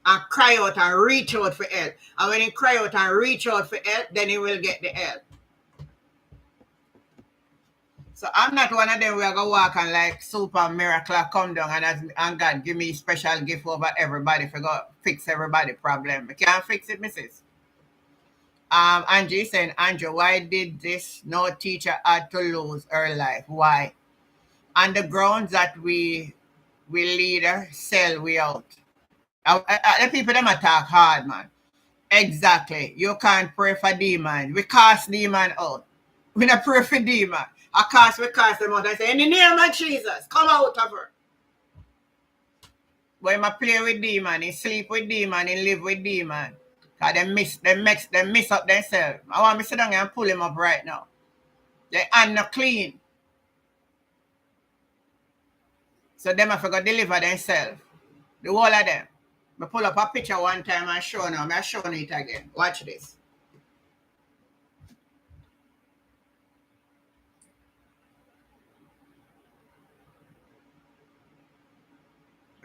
[SPEAKER 1] And cry out and reach out for help. And when he cry out and reach out for help, then he will get the help. So I'm not one of them who are going to walk and like super miracle come down and God give me special gift over everybody for go fix everybody problem. I can't fix it, missus. Angie saying, Andrew, why did this no teacher had to lose her life? Why? On the grounds that we leader sell we out. The people them attack hard, man. Exactly. You can't pray for demon. We cast demon out. We not pray for demon. We cast them out and say, in the name of Jesus, come out of her. When I play with demon, he sleep with demon, he live with demon. Because they miss up themselves. I want me to sit down and pull him up right now. They are not clean. So them have to go deliver themselves. The whole of them. I pull up a picture one time and show now. I'm showing it again. Watch this.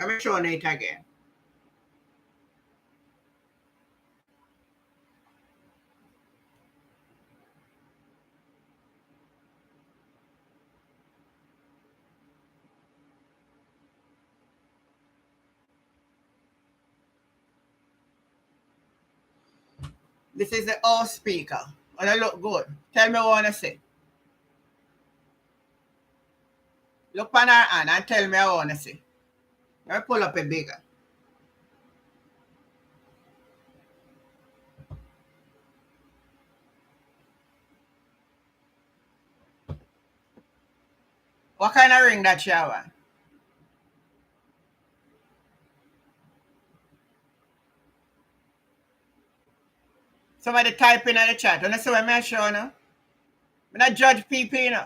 [SPEAKER 1] I'm showing it again. This is the old speaker. And I look good. Tell me what I want to say. Look on her hand and tell me what I want to say. Let me pull up a bigger. What kind of ring that shower? Somebody type in the chat. You see what I'm showing now? I don't judge people, you know.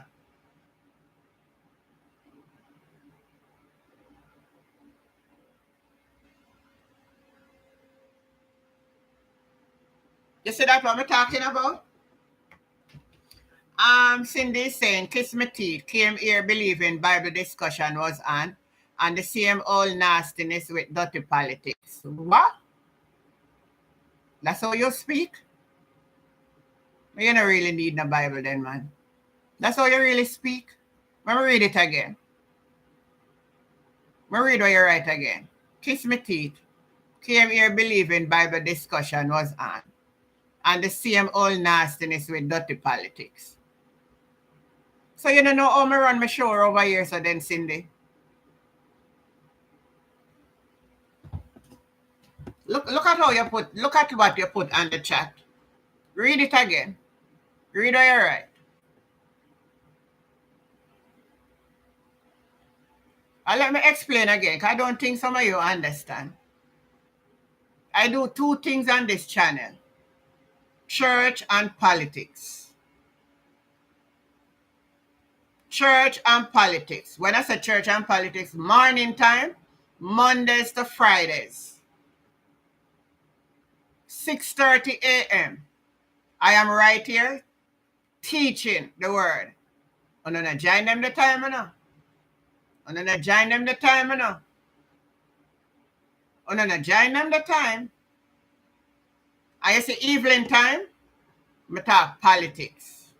[SPEAKER 1] You see that what I'm talking about? Cindy is saying, Kiss Me Teeth came here believing Bible discussion was on, and the same old nastiness with dirty politics. What? That's how you speak? You don't really need the Bible then, man. That's how you really speak? Let me read it again. Let me read what you write again. Kiss Me Teeth came here believing Bible discussion was on, and the same old nastiness with dirty politics. So you don't know how I run my show over here, so then, Cindy? Look at how you put, look at what you put on the chat. Read it again. Read what you write. And let me explain again, because I don't think some of you understand. I do two things on this channel. Church and politics. Church and politics. When I say church and politics, morning time, Mondays to Fridays. 6:30 a.m. I am right here teaching the word. I'm going to join them the time now. I'm going to join them the time now. I'm going to join them the time. I see evening time, I talk politics.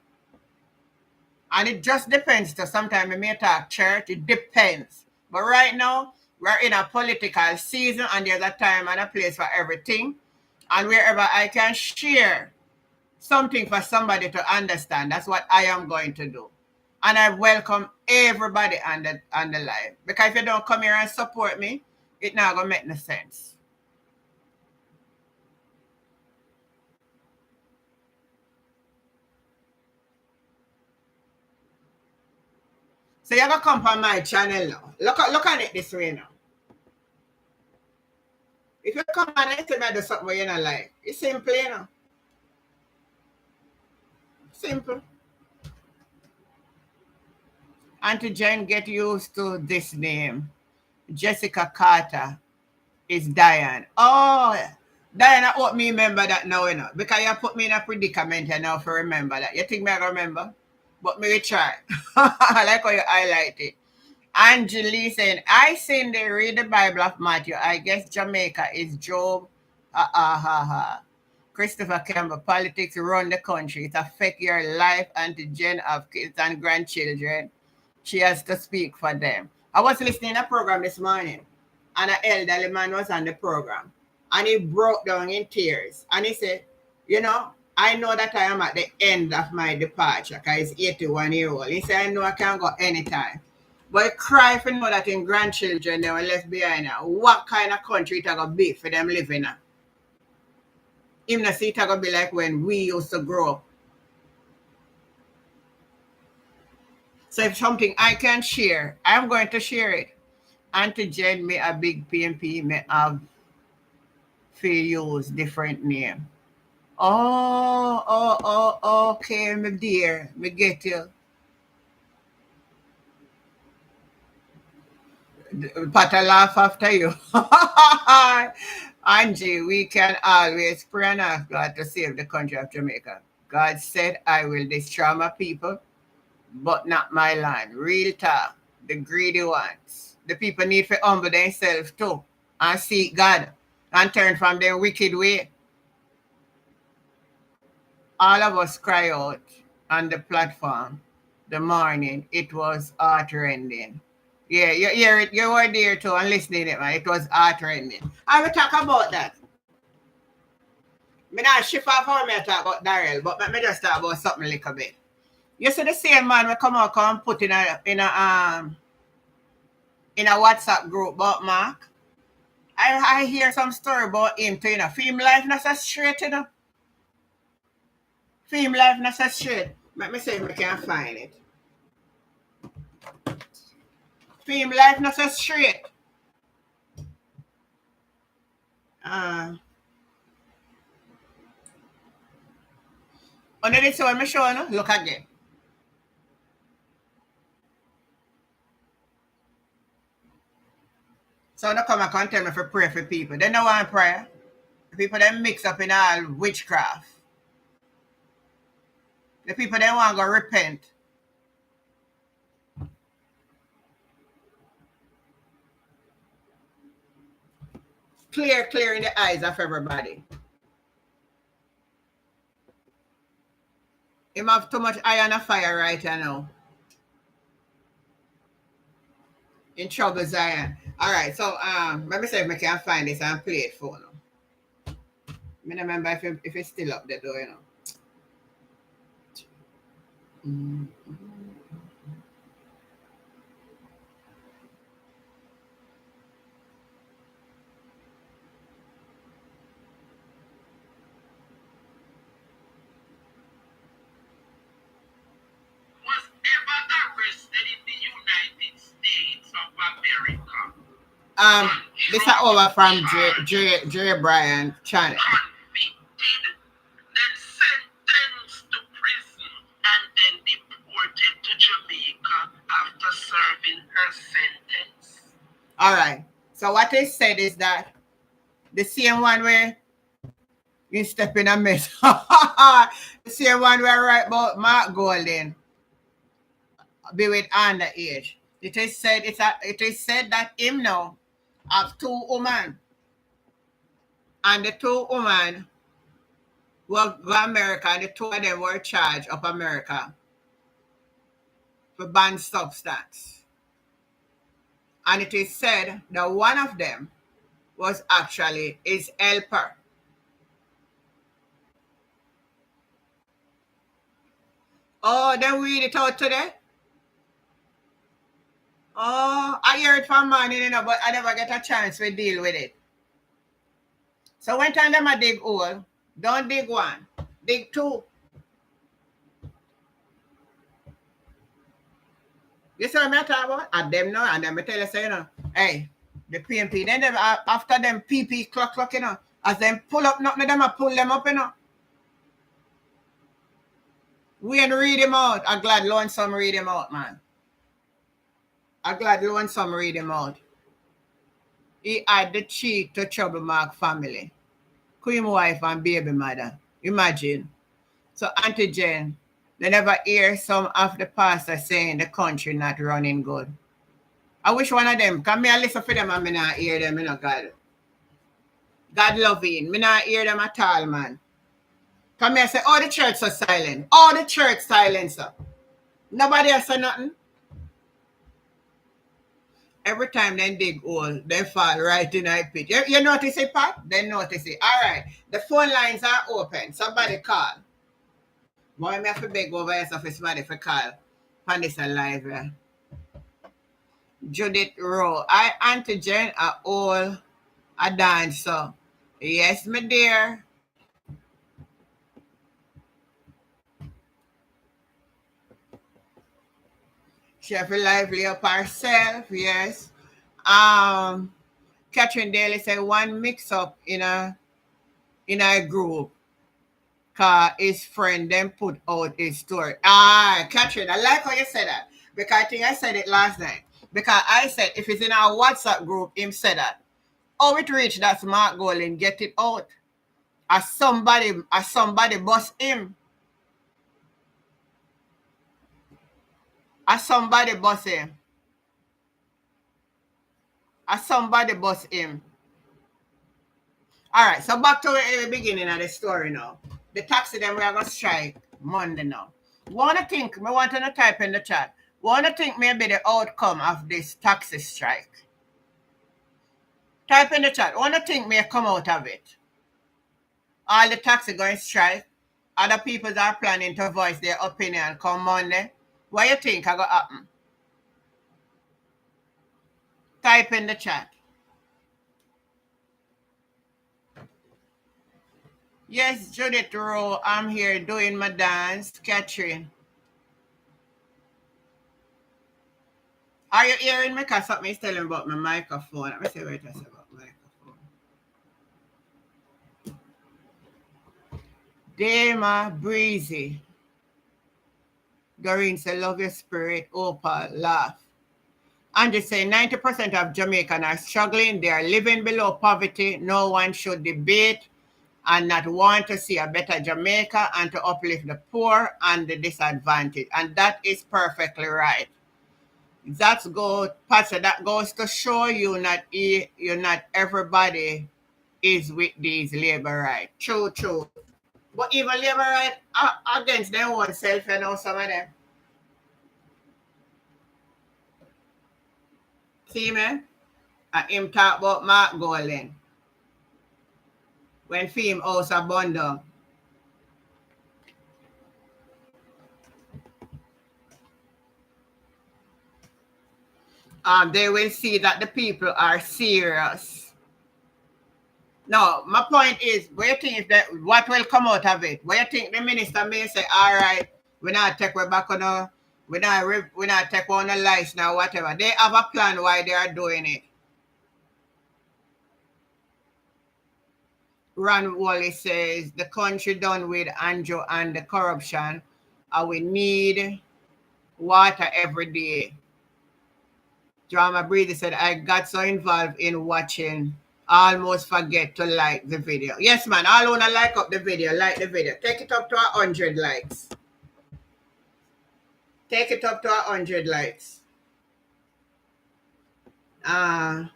[SPEAKER 1] And it just depends. So sometimes I may talk church, it depends. But right now, we're in a political season and there's a time and a place for everything. And wherever I can share something for somebody to understand, that's what I am going to do. And I welcome everybody on the live. Because if you don't come here and support me, it's not going to make no sense. So you're going to come on my channel now. Look at it this way now. If you come and I tell me I do something you don't like, it's simple, you know. Simple. Auntie Jen, get used to this name. Jessica Carter is Diane. Oh, Diane, I hope me remember that now, you know. Because you put me in a predicament and now for remember that. You think me I remember? But me try. I like how you highlight it. Angelie saying, I seen they read the Bible of Matthew. I guess Jamaica is Job. Christopher Campbell, politics run the country. It affects your life and the gen of kids and grandchildren. She has to speak for them. I was listening to a program this morning, and an elderly man was on the program, and he broke down in tears. And he said, you know, I know that I am at the end of my departure because he's 81 years old. He said, I know I can go anytime. But he cry for know that in grandchildren they were left behind. What kind of country it going to be for them living in? Him not see it going to be like when we used to grow up. So if something I can share, I'm going to share it. Auntie Jen me a big PMP may have to use different name. Oh, okay, my dear. Me get you. Pat a laugh after you. Angie, we can always pray and ask God to save the country of Jamaica. God said, I will destroy my people, but not my land. Real talk. The greedy ones. The people need to humble themselves too and seek God and turn from their wicked way. All of us cry out on the platform the morning. It was heart-rending. Yeah, you hear it. You were there too and listening it, man. It was heart-rending. I will talk about that. Me not shift off how me talk about Darrell, but me just talk about something a little bit. You see the same man we come put in a WhatsApp group about Mark. I hear some story about him too, you know. Film life not so straight, you know. Film life not so straight. Let me see if I can find it. Film life not so straight. Under this one, me show you, look again. So they come and tell me to pray for people. They don't want prayer. The people they mix up in all witchcraft. The people they want to go repent. Clear in the eyes of everybody. Him have too much iron and fire right now. In trouble, Zion. All right, so let me see if I can find this and play it for now. I don't remember if it's still up there, though, you know.
[SPEAKER 2] Was ever arrested in the United States of America.
[SPEAKER 1] This is over from Jerry Bryan channel.
[SPEAKER 2] Convicted, then sentenced to prison, and then deported to Jamaica after serving her sentence.
[SPEAKER 1] All right. So what they said is that the same one where you step in a mess. The same one where right about Mark Golden be with underage. It is said that him now have two women. And the two women well, go America, and the two of them were charged up America for banned substance. And it is said that one of them was actually his helper. Oh, then read it out today. Oh, I hear it from morning, but I never get a chance to deal with it. So when time them a dig hole, don't dig one, dig two. You see what I'm talking about? And them know, and then I tell you, say, hey, the PMP, then them, after them PP clock, as them pull up, nothing of them, I pull them up, We ain't read him out. I'm glad Lonesome read him out, man. I'm glad Lonesome read him out. He had the cheek to Trouble Mark family. Queen wife and baby mother. Imagine. So Auntie Jane, they never hear some of the pastor saying the country not running good. I wish one of them, come here listen for them and me not hear them, God. God loving. Me not hear them at all, man. Come here and say, oh, the church are silent. Oh, the church silent, sir. Nobody else say nothing. Every time they dig hole, they fall right in a pit. You notice it, Pat? They notice it. All right. The phone lines are open. Somebody call. Boy, me have to beg over here for somebody for call. Find this alive, yeah. Judith Rowe. I Auntie Jen are all a dancer. Yes, my dear. She have to lively up herself, yes. Catherine Daly said one mix up in a group. Cause his friend then put out his story. Catherine, I like how you said that. Because I think I said it last night. Because I said if it's in our WhatsApp group, him said that. Oh, it reached that smart goal and get it out. As somebody bust him. As somebody bust him. As somebody bust him. All right, so back to the beginning of the story now. The taxi them we are going to strike Monday now. Me want to type in the chat. Want to think maybe the outcome of this taxi strike? Type in the chat. Want to think may come out of it? All the taxi going strike. Other people are planning to voice their opinion come Monday. What you think are going to happen? Type in the chat. Yes, Judith Rowe, I'm here doing my dance. Catherine. Are you hearing me? Because something is telling about my microphone. Let me see what it is about microphone. Dama Breezy. Doreen say, love your spirit. Opal, laugh. Andy say, 90% of Jamaicans are struggling. They are living below poverty. No one should debate and not want to see a better Jamaica and to uplift the poor and the disadvantaged. And that is perfectly right. That's good, Pastor. That goes to show you not everybody is with these labor rights. True. But even labor rights against their own self, some of them. See me? And him talk about Mark Golden. When film house a bundle. They will see that the people are serious. No, my point is, what you think what will come out of it? What you think the minister may say, all right, we not take we back on we not take on the lights now, whatever. They have a plan why they are doing it. Ron Wally says the country done with Andrew and the corruption, and we need water every day. Drama Breather said, I got so involved in watching, I almost forget to like the video. Yes, man, I want to like up the video, like the video. Take it up to 100 likes. Take it up to 100 likes. Let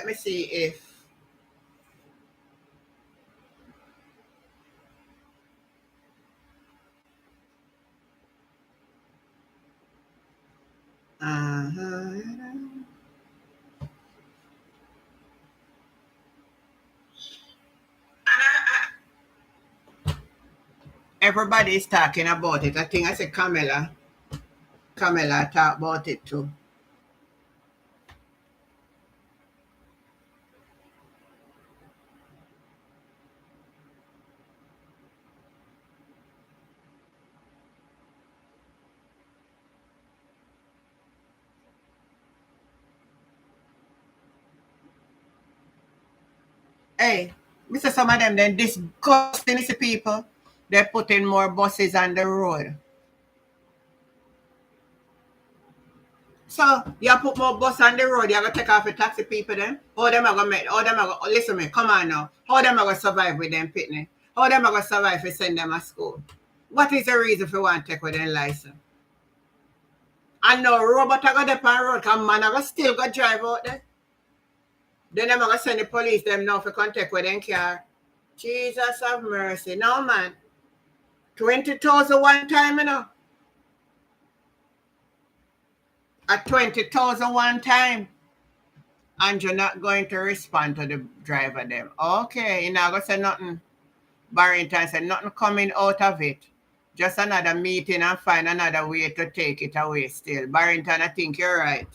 [SPEAKER 1] me see if Uh-huh. Everybody is talking about it. I think I said Camilla talked about it too. Hey, Mr. Some of them then disgusting is the people. They're putting more buses on the road. So you put more bus on the road, you have to take off the taxi people then? How them are gonna make listen me, come on now. How them are gonna survive with them pitney? How them are gonna survive if you send them to school? What is the reason for one take with their license? And no robot are gonna depend on road, cause man are gonna still go drive out there. Then them are gonna send the police them now for contact with them car. Jesus have mercy. No man. 20,000 one time, you know. At 20,000 one time. And you're not going to respond to the driver them. Okay, you're not going to say nothing. Barrington said nothing coming out of it. Just another meeting and find another way to take it away still. Barrington, I think you're right.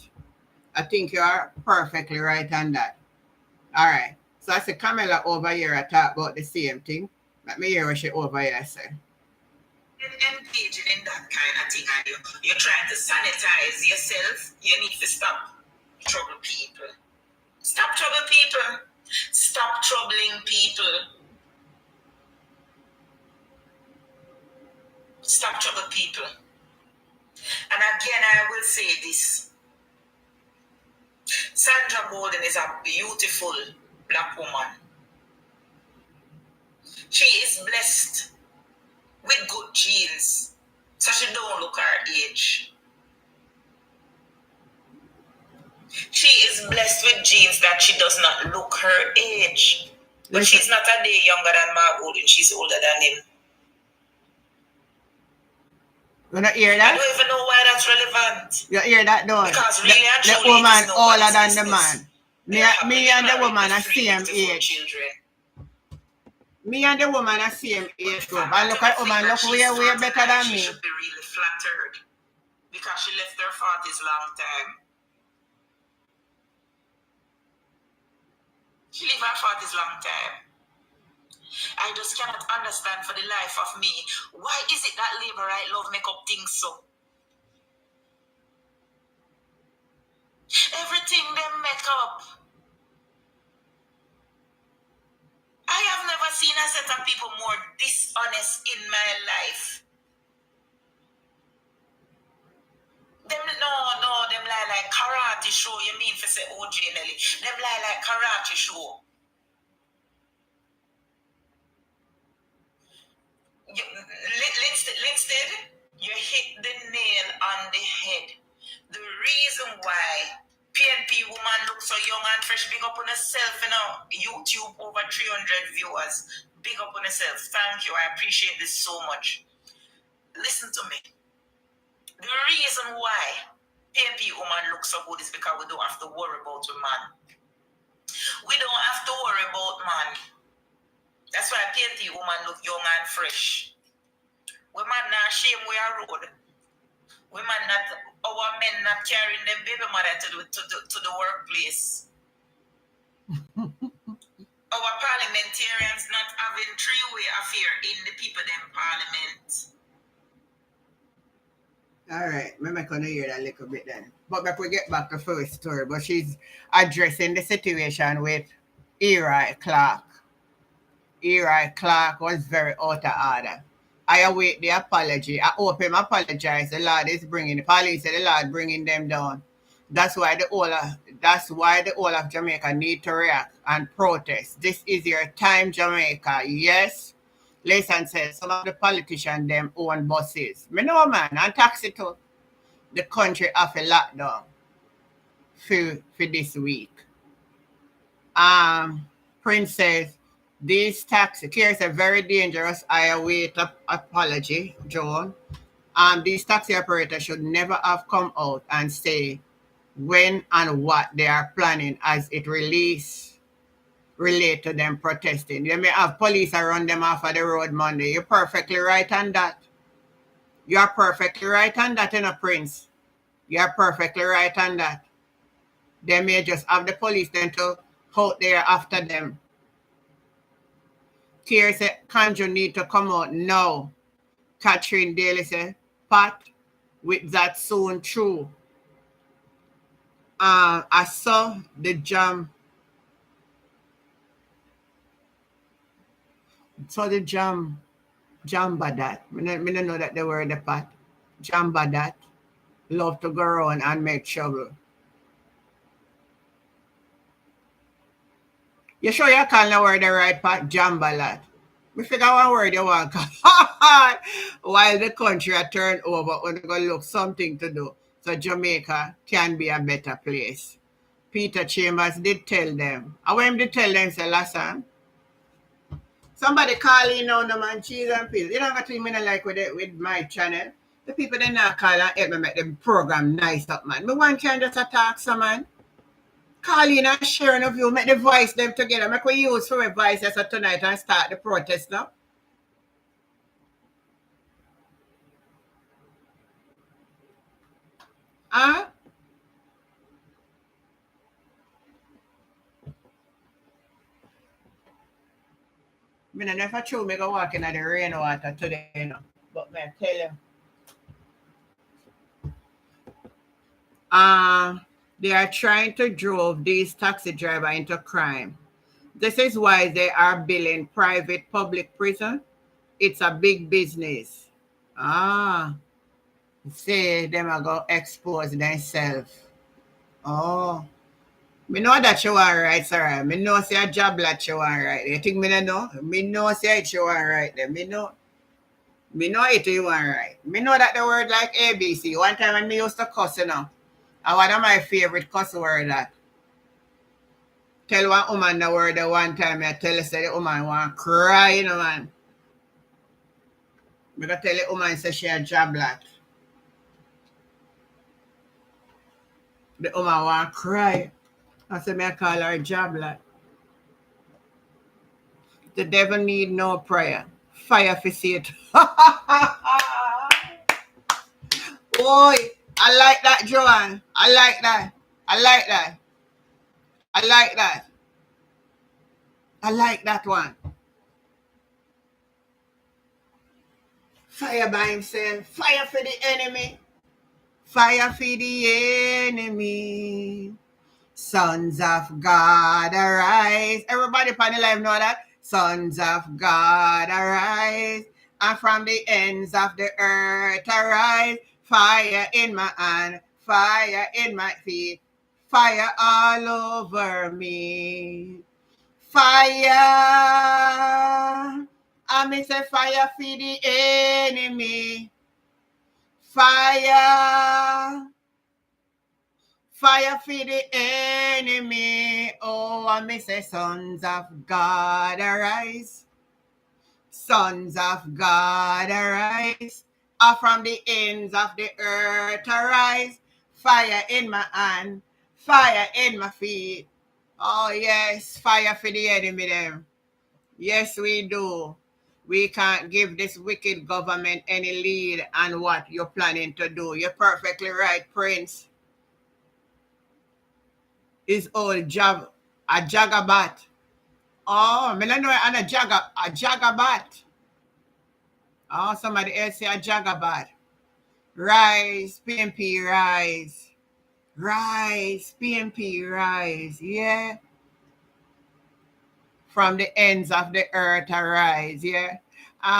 [SPEAKER 1] I think you are perfectly right on that. All right. So I see Camilla over here I talk about the same thing. Let me hear what she over here say.
[SPEAKER 2] Engaging in that kind of thing and you're trying to sanitize yourself, you need to stop trouble people. Stop trouble people. Stop troubling people. Stop trouble people. And again, I will say this. Sandra Bolden is a beautiful black woman. She is blessed with good genes, so she don't look her age. She is blessed with genes that she does not look her age. But she's not a day younger than Mark Bolden. She's older than him.
[SPEAKER 1] You not hear that?
[SPEAKER 2] I don't even know why that's relevant.
[SPEAKER 1] You hear that though?
[SPEAKER 2] Because really
[SPEAKER 1] the woman older than the man. Me and the woman are same age. Me and the woman are same age group. And look at woman, look way better than me. She should be really flattered. Because she left her 40s long time. She lived her 40s long time. I just cannot understand for the life of me. Why is it that labor right love make up things so? Everything they make up. I have never seen a set of people more dishonest in my life. Them lie like karate show. You mean for say OJ Nelly? Them lie like karate show. Linstead, you hit the nail on the head. The reason why PNP woman looks so young and fresh, big up on herself, you know, YouTube over 300 viewers. Big up on herself. Thank you. I appreciate this so much. Listen to me. The reason why PNP woman looks so good is because we don't have to worry about a man. We don't have to worry about man. That's why PNP woman look young and fresh. We man not shame we are road. We man not, our men not carrying them baby mother to the workplace. Our parliamentarians not having three-way affair in the people them parliament. All right, maybe I can hear that a little bit then. But before we get back to first story, but she's addressing the situation with Eli Clark. Eli Clark was very out of order. I await the apology. I hope him apologize. The Lord is bringing the police. The Lord bringing them down. That's why the whole of Jamaica need to react and protest. This is your time, Jamaica. Yes. Listen says some of the politicians them own buses. Me know man, and taxi too. The country have a lockdown for this week. Prince says these taxi cares are very dangerous. I await apology, Joan. these taxi operators should never have come out and say when and what they are planning as it relate to them protesting. They may have police run them off of the road Monday. You're perfectly right on that. You are perfectly right on that, Prince. You are perfectly right on that. They may just have the police then to out there after them. Tears say, Conjure need to come out now. Catherine Daly said, Pat, with that soon true. I saw the jamba that. I don't know that they were the Pat. Jamba that. Love to go around and make trouble. You sure you're calling the word the right Pat? Jamba that. We figure out one word you want. While the country are turned over, we're going to look something to do. So Jamaica can be a better place. Peter Chambers did tell them. I want him to tell them, say, last time. Somebody call in on the man, cheese and pills. You don't got to me like with my channel. The people that not call and help me make the program nice up, man. Me one can just attack some man. Call in and share of you, make the voice them together. Make we use for a voice as tonight and start the protest now. Huh? I don't know if I true me go walk in the rainwater today, you know. But man, tell you. They are trying to drive these taxi drivers into crime. This is why they are building private public prison. It's a big business. Say them are going to expose themselves. Oh. Me know that you are right, sir. Me know say a job like you are right. You think me don't know? Me know say it you are right there. Me know it you are right. Me know that the word like ABC. One time when me used to cuss, you know. And one of my favorite cuss word that. Tell one woman the word the one time I tell her say the woman want cry, you know, man. Me go tell the woman say she a job lot. The woman want cry. I said me I call her a job lot. The devil need no prayer. Fire for it. Boy, I like that, Joanne. I like that. I like that. I like that. I like that one. Fire by himself. Fire for the enemy. Fire for the enemy. Sons of God arise. Everybody on the live know that. Sons of God arise. And from the ends of the earth arise. Fire in my hand. Fire in my feet. Fire all over me. Fire. I may say fire for the enemy. Fire. Fire for the enemy. Oh, I may say sons of God arise. Sons of God arise. From the ends of the earth arise. Fire in my hand. Fire in my feet. Oh, yes. Fire for the enemy them. Yes, we do. We can't give this wicked government any lead on what you're planning to do. You're perfectly right, Prince. Is old a jagabat. Oh, I don't know and a jagabat. Oh, somebody else say a jagabat. Rise, PNP, rise. Rise, PNP, rise. Yeah. From the ends of the earth arise. Yeah.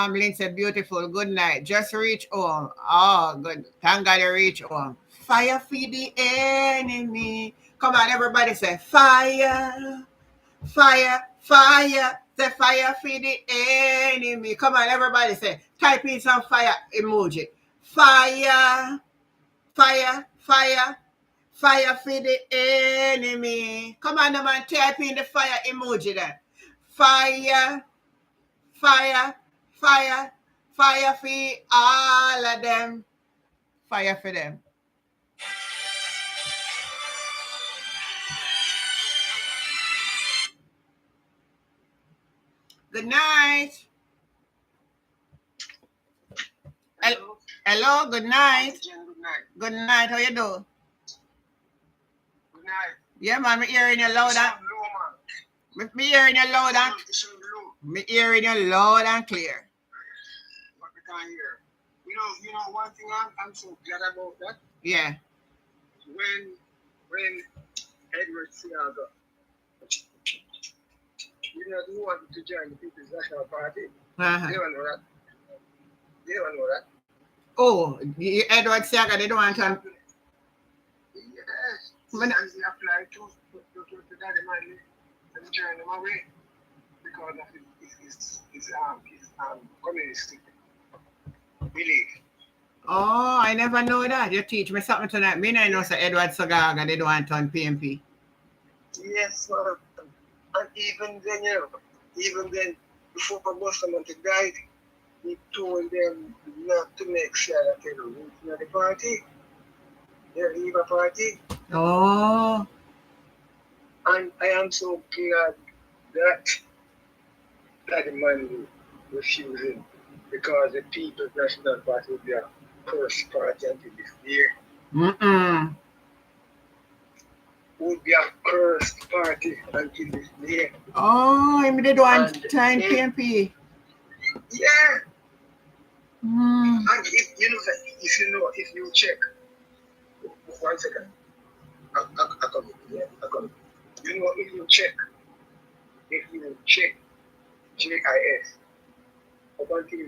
[SPEAKER 1] Lindsay, beautiful. Good night. Just reach home. Oh, good. Thank God you reach home. Fire for the enemy. Come on, everybody say fire. Fire, fire. Say fire for the enemy. Come on, everybody say. Type in some fire emoji. Fire. Fire, fire. Fire for the enemy. Come on, man. Type in the fire emoji then. Fire. Fire. Fire. Fire for all of them. Fire for them. Good night. Hello, good night. Good night. How you doing?
[SPEAKER 4] Good night.
[SPEAKER 1] Yeah, man, me hearing you loud and me hearing you loud and me hearing you loud and clear.
[SPEAKER 4] What we can hear. You know one thing I'm so glad about that.
[SPEAKER 1] Yeah.
[SPEAKER 4] When Edward Seaga, who wanted to join the People's National Party. They don't know that. They don't know that.
[SPEAKER 1] Oh, Edward Seaga, they don't want to.
[SPEAKER 4] Yes. When as he applied to Daddy Manley and join them away because of his communistic belief.
[SPEAKER 1] Oh, I never know that. You teach me something tonight. Me I know say Edward Seaga, they don't want to turn PNP.
[SPEAKER 4] Yes, sir. And even then, before Bustamante died, he told them not to make sure that they don't leave the party. They leave a party.
[SPEAKER 1] Oh.
[SPEAKER 4] And I am so glad that the man refusing because the People's National Party will be a cursed party until this year. Would be a cursed party until this year.
[SPEAKER 1] Oh, I mean they don't want to turn PNP.
[SPEAKER 4] Yeah. And if you check, 1 second. I come. If you check JIS, up until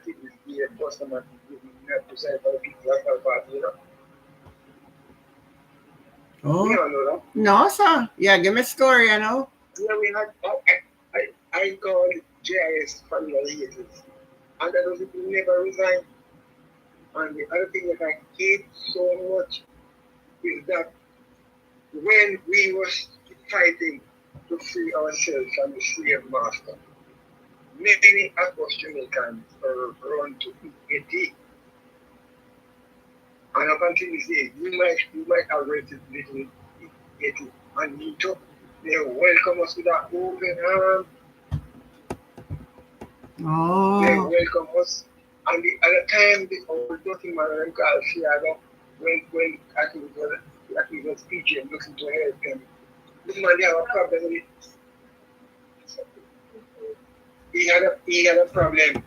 [SPEAKER 4] this year, Bustamante is not present for the People's National Party,
[SPEAKER 1] Oh.
[SPEAKER 4] You don't know that?
[SPEAKER 1] No, sir. Yeah, give me a story,
[SPEAKER 4] Yeah, we had, I called JIS family liaisons, and those people never resigned. And the other thing that I hate so much is that when we were fighting to free ourselves from the slave master, many of us Jamaicans run to Haiti. And up until this day, you might have read it little Haiti and Nito. They welcome us with an open arm.
[SPEAKER 1] Oh.
[SPEAKER 4] They welcome us. And the other time, the old dirty man called Fiago, when I think it was PJ looking to help them. This man, they have a problem with it. He had a problem.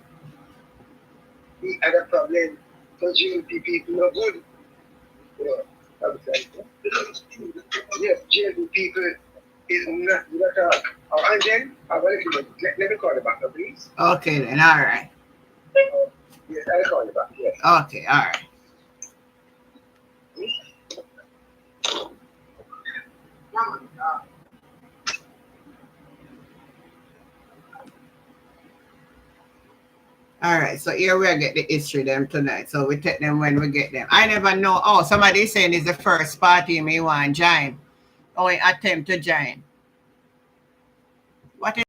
[SPEAKER 4] He had a problem. So GLP people no good. Yes, GLP people is not good at all. And then, let me call you back, please.
[SPEAKER 1] Okay then, all right.
[SPEAKER 4] Yes, I'll call you back, yes.
[SPEAKER 1] Okay, all right. All right, so here we get the history them tonight. So we take them when we get them. I never know. Oh, somebody saying it's the first party me want to join. Or attempt to join. What is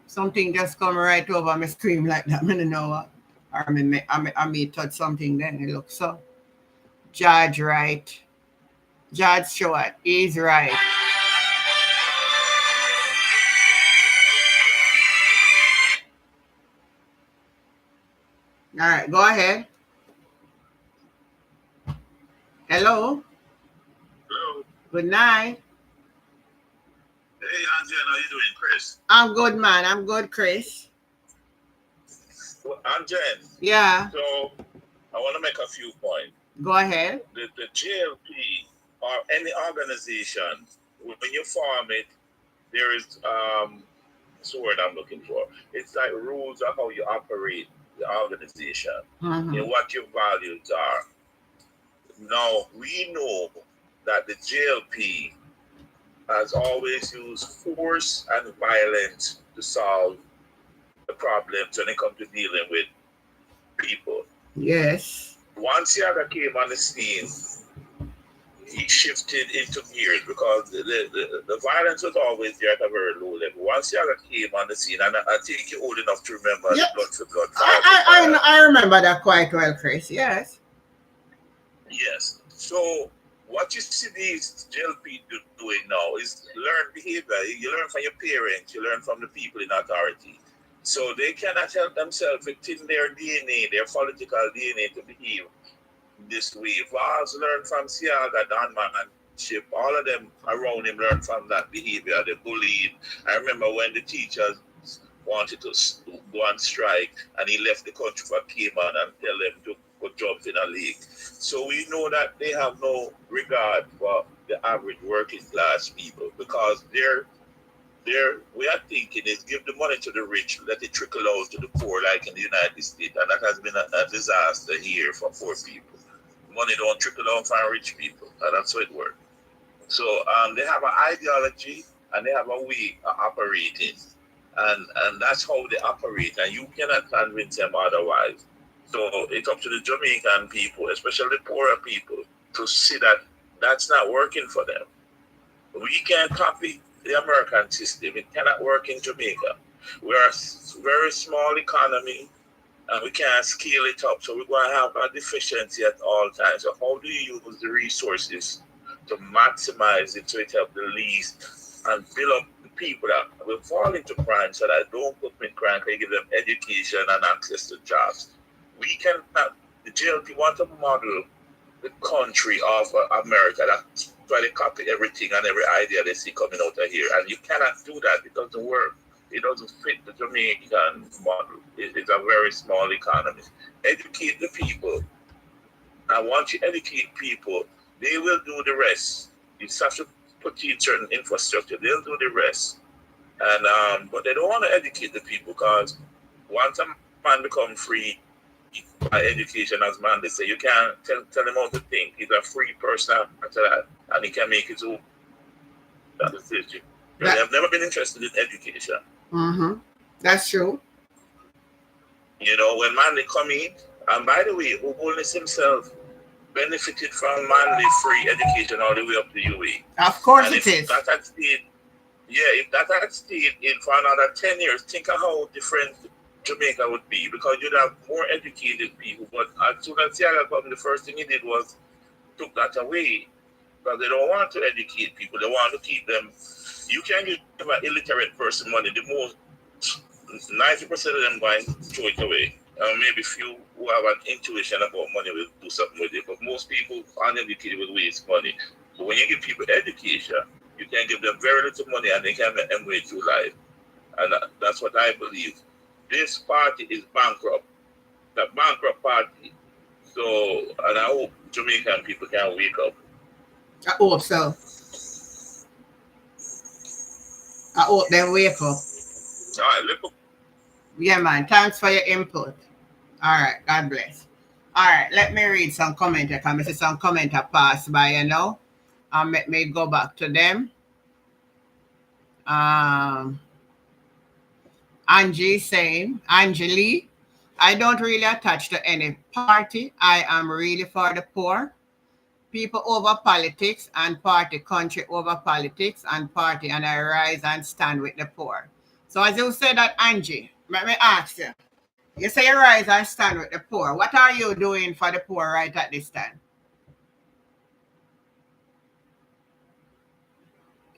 [SPEAKER 1] something just come right over my screen like that? I don't know what. Or I may touch something then. It looks so. Judge right. Judge Stewart is right. All right, go ahead. Hello.
[SPEAKER 5] Hello.
[SPEAKER 1] Good night.
[SPEAKER 5] Hey, Angela, how you doing, Chris?
[SPEAKER 1] I'm good, man. I'm good, Chris.
[SPEAKER 5] Well, Angela.
[SPEAKER 1] Yeah.
[SPEAKER 5] So, I want to make a few points.
[SPEAKER 1] Go ahead.
[SPEAKER 5] The JLP or any organization, when you form it, there is that's the word I'm looking for. It's like rules of how you operate the organization and what your values are. Now, we know that the JLP has always used force and violence to solve the problems when it comes to dealing with people.
[SPEAKER 1] Yes.
[SPEAKER 5] Once Yaga came on the scene, he shifted into gears because the violence was always there at a very low level. Once Siaga came on the scene, and I think you're old enough to remember the blood for blood.
[SPEAKER 1] I remember that quite well, Chris. Yes.
[SPEAKER 5] Yes. So what you see these jail people doing now is learn behavior. You learn from your parents, you learn from the people in authority. So they cannot help themselves within their DNA, their political DNA, to behave this way. Vaz learned from Siaga, Donman, and Chip. All of them around him learned from that behavior. They bullied. I remember when the teachers wanted to go on strike, and he left the country for Cayman and tell them to go jump in a lake. So we know that they have no regard for the average working class people, because their way of thinking is give the money to the rich, let it trickle out to the poor, like in the United States, and that has been a disaster here for poor people. Money don't trickle down from rich people, and that's how it works. So they have an ideology and they have a way of operating, and that's how they operate, and you cannot convince them otherwise. So it's up to the Jamaican people, especially the poorer people, to see that that's not working for them. We can't copy the American system. It cannot work in Jamaica. We're a very small economy, and we can't scale it up. So we're going to have a deficiency at all times. So how do you use the resources to maximize it so it helps the least and build up the people that will fall into crime so that don't commit crime, can give them education and access to jobs? We cannot, the JLP want to model the country of America. That's why they copy everything and every idea they see coming out of here. And you cannot do that. It doesn't work. It doesn't fit the Jamaican model. It's a very small economy. Educate the people. And once you educate people, they will do the rest. You just have to put in certain infrastructure. They'll do the rest. And but they don't want to educate the people, because once a man becomes free by education, as man, they say, you can't tell him how to think. He's a free person after that, and he can make his own decision. They have never been interested in education.
[SPEAKER 1] Mm-hmm. That's true.
[SPEAKER 5] You know, when Manley come in, and by the way, Holiness himself benefited from Manley free education all the way up to UA.
[SPEAKER 1] Of course
[SPEAKER 5] and
[SPEAKER 1] it is.
[SPEAKER 5] That had stayed, if that had stayed in for another 10 years, think of how different Jamaica would be, because you'd have more educated people. But as soon as Siaga come, the first thing he did was took that away, because they don't want to educate people. They want to keep them. You can give an illiterate person money. The most 90% of them going to throw it away. Maybe few who have an intuition about money will do something with it. But most people uneducated will waste money. But when you give people education, you can give them very little money and they can make them way through life. And that's what I believe. This party is bankrupt. The bankrupt party. So, and I hope Jamaican people can wake up.
[SPEAKER 1] I hope so. I hope they wake up.
[SPEAKER 5] All right, look.
[SPEAKER 1] Yeah, man. Thanks for your input. All right. God bless. All right. Let me read some comments. I can see some comments pass by, you know. Let me go back to them. Angie saying, Angeli, I don't really attach to any party. I am really for the poor. People over politics and party, country over politics and party, and I rise and stand with the poor. So as you said that, Angie, let me ask you. You say you rise and stand with the poor. What are you doing for the poor right at this time?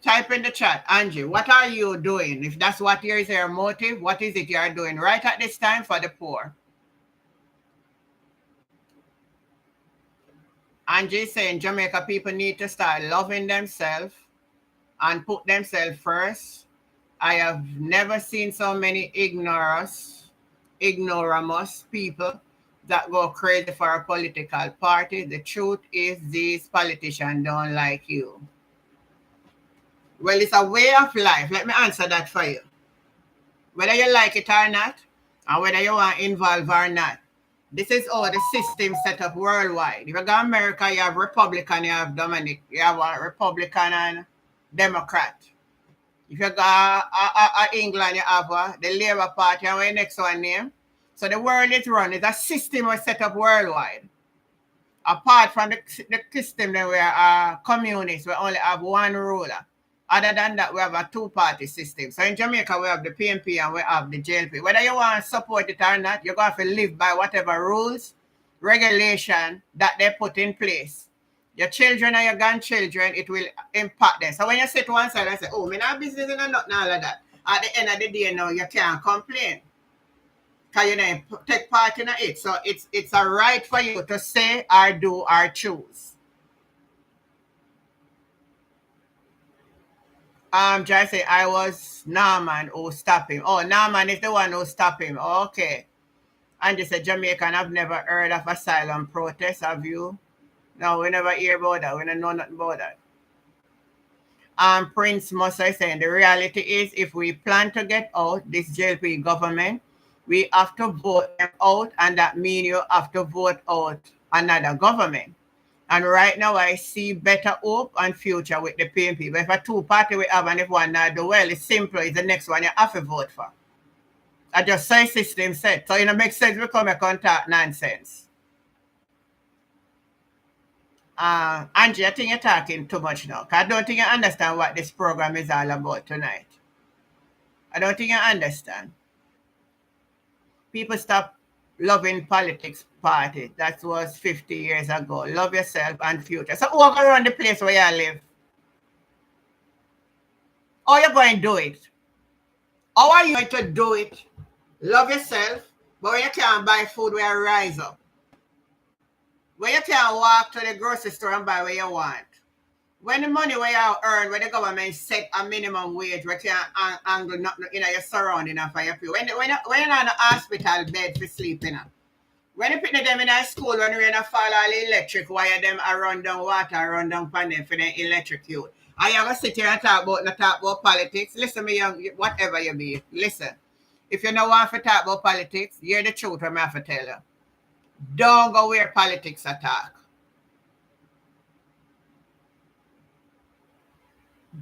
[SPEAKER 1] Type in the chat, Angie, what are you doing? If that's what is your motive, what is it you are doing right at this time for the poor? Angie is saying Jamaica people need to start loving themselves and put themselves first. I have never seen so many ignoramus people that go crazy for a political party. The truth is these politicians don't like you. Well, it's a way of life. Let me answer that for you. Whether you like it or not, and whether you want involved or not, this is all the system set up worldwide. If you go to America, you have Republican, you have Dominic, you have a Republican and Democrat. If you go to England, you have the Labour Party and the next one name. So the world is run. It's a system set up worldwide. Apart from the system, then we are communists. We only have one ruler. Other than that, we have a two-party system. So in Jamaica, we have the PNP and we have the JLP. Whether you want to support it or not, you're going to have to live by whatever rules, regulation that they put in place. Your children and your grandchildren, it will impact them. So when you sit to one side and say, oh, me not business and nothing all of that, at the end of the day now, you can't complain. Because you don't take part in it. So it's a right for you to say or do or choose. Just say I was Norman who stopped him. Oh, Norman is the one who stopped him. Okay. And they said Jamaican have never heard of asylum protest, have you? No, we never hear about that. We don't know nothing about that. Prince Musa is saying the reality is if we plan to get out this JLP government, we have to vote them out, and that means you have to vote out another government. And right now, I see better hope and future with the PNP. But if a two-party we have and if one not do well, it's simple. It's the next one you have to vote for. I just say system set. So it makes sense we come and contact nonsense. Angie, I think you're talking too much now. Because I don't think you understand what this program is all about tonight. I don't think you understand. People stop loving politics party. That was 50 years ago. Love yourself and future. So walk around the place where you live. How you going to do it? How are you going to do it? Love yourself, but when you can't buy food where you rise up. When you can't walk to the grocery store and buy what you want. When the money where you earn, when the government set a minimum wage, where you can't angle nothing in your surrounding and for your people. When you're on a hospital bed for sleeping. When you put them in a school, when rain fall all the electric wire, them around down water, run down pan them for them electrocute. And you going to sit here and talk about politics. Listen, me young, whatever you be, listen. If you don't want to talk about politics, hear the truth I'm have to tell you. Don't go where politics attack.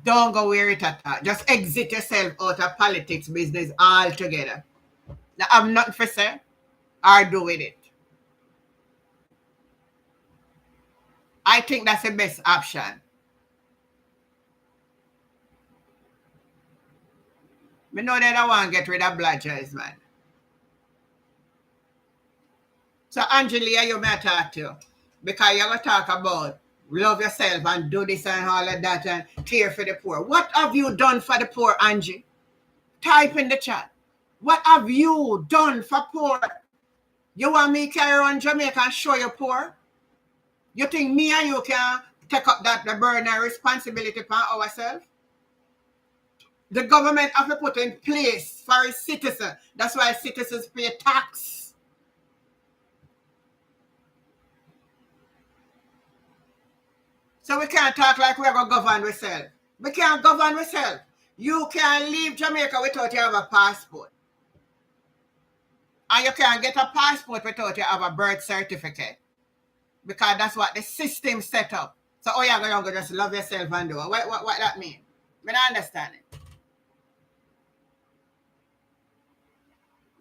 [SPEAKER 1] Don't go where it attack. Just exit yourself out of politics business altogether. Now, I'm nothing for say or do with it. I think that's the best option. Me know that I want to get rid of bludgers, man. So, Angelia, you may talk to you. Because you're going to talk about love yourself and do this and all of that and care for the poor. What have you done for the poor, Angie? Type in the chat. What have you done for poor? You want me to carry on Jamaica and show you poor? You think me and you can take up the burden and responsibility for ourselves? The government have to put in place for its citizens. That's why citizens pay tax. So we can't talk like we're going to govern ourselves. We can't govern ourselves. You can't leave Jamaica without you have a passport. And you can't get a passport without you have a birth certificate. Because that's what the system set up. So you're going to just love yourself and do it. What that mean? I don't understand it.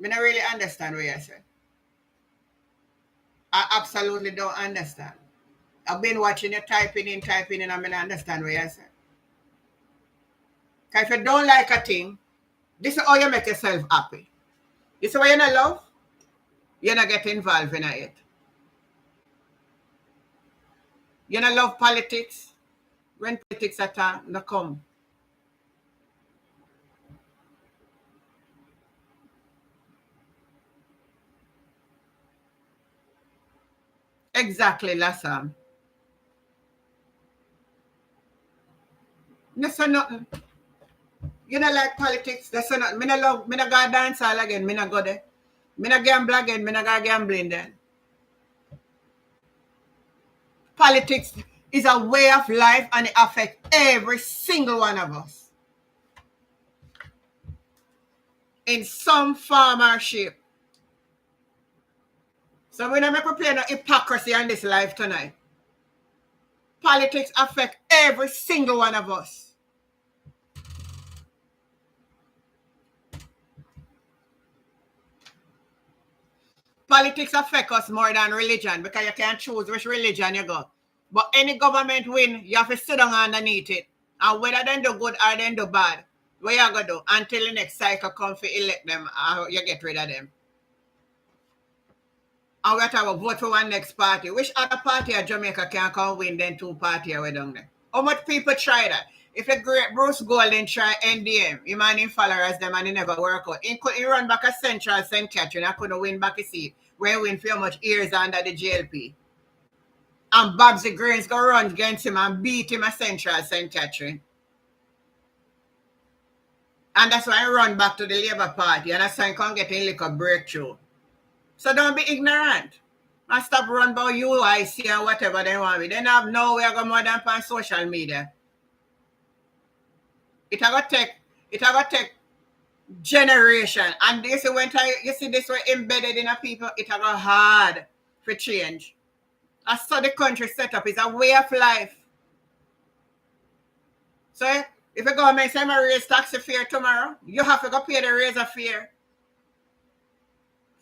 [SPEAKER 1] I don't really understand what you're saying. I absolutely don't understand. I've been watching you typing in, and I don't understand what you're saying. Because if you don't like a thing, this is how you make yourself happy. This is why you're not love. You're not get involved in it. You don't love politics. When politics attack, no come. Exactly, Lassam. That's nothing. You don't like politics. That's nothing. Me no go dance all again. Me no go there. Me no gamble again. Me no go gambling then. Politics is a way of life and it affects every single one of us. In some form or shape. So we're not make play no hypocrisy on this life tonight. Politics affect every single one of us. Politics affect us more than religion because you can't choose which religion you go. But any government win, you have to sit down underneath it. And whether they do good or they do bad, what you going to do until the next cycle comes to elect them or you get rid of them? And we have to vote for one next party. Which other party of Jamaica can come win then two parties away down there? How much people try that? If a great Bruce Golden try NDM, he man him followers them and he never work out. He run back a Central St. Catherine and couldn't win back a seat. Where he win for how much years under the GLP. And Babsy Grains go run against him and beat him at Central St. Catherine. And that's why I run back to the Labour Party and that's why I can't get a little breakthrough. So don't be ignorant. And stop run by UIC and whatever they want me. They don't have nowhere go more than on social media. It have to take generation. And this when you see this way embedded in a people, it have go hard for change. That's how the country set up. It's a way of life. So if the government say I raise tax fare tomorrow, you have to go pay the raise of fare.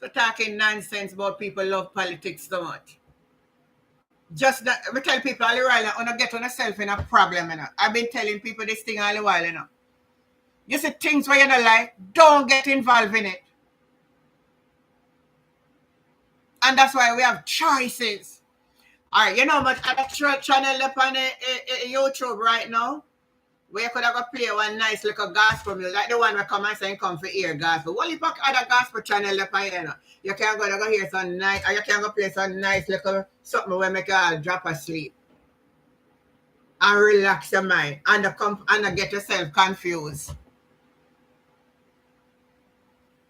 [SPEAKER 1] So talking nonsense about people love politics so much. Just that, we tell people all the while, you don't get on yourself in a problem. You know? I've been telling people this thing all the while. You know? You see things where you don't like, don't get involved in it. And that's why we have choices. All right, you know much other channel up on YouTube right now? Where you could have play one nice little gospel music, like the one where come and say come for ear gospel. What if other gospel channel up on here? You can't go hear some nice, or you can't go play some nice little something where make you all drop asleep and relax your mind and get yourself confused.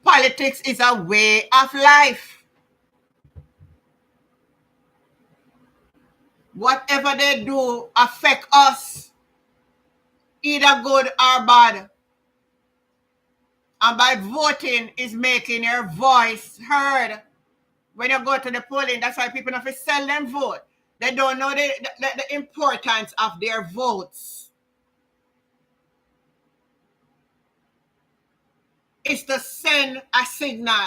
[SPEAKER 1] Politics is a way of life. Whatever they do affect us, either good or bad. And by voting is making your voice heard. When you go to the polling, that's why people have to sell them vote. They don't know the importance of their votes. It's to send a signal.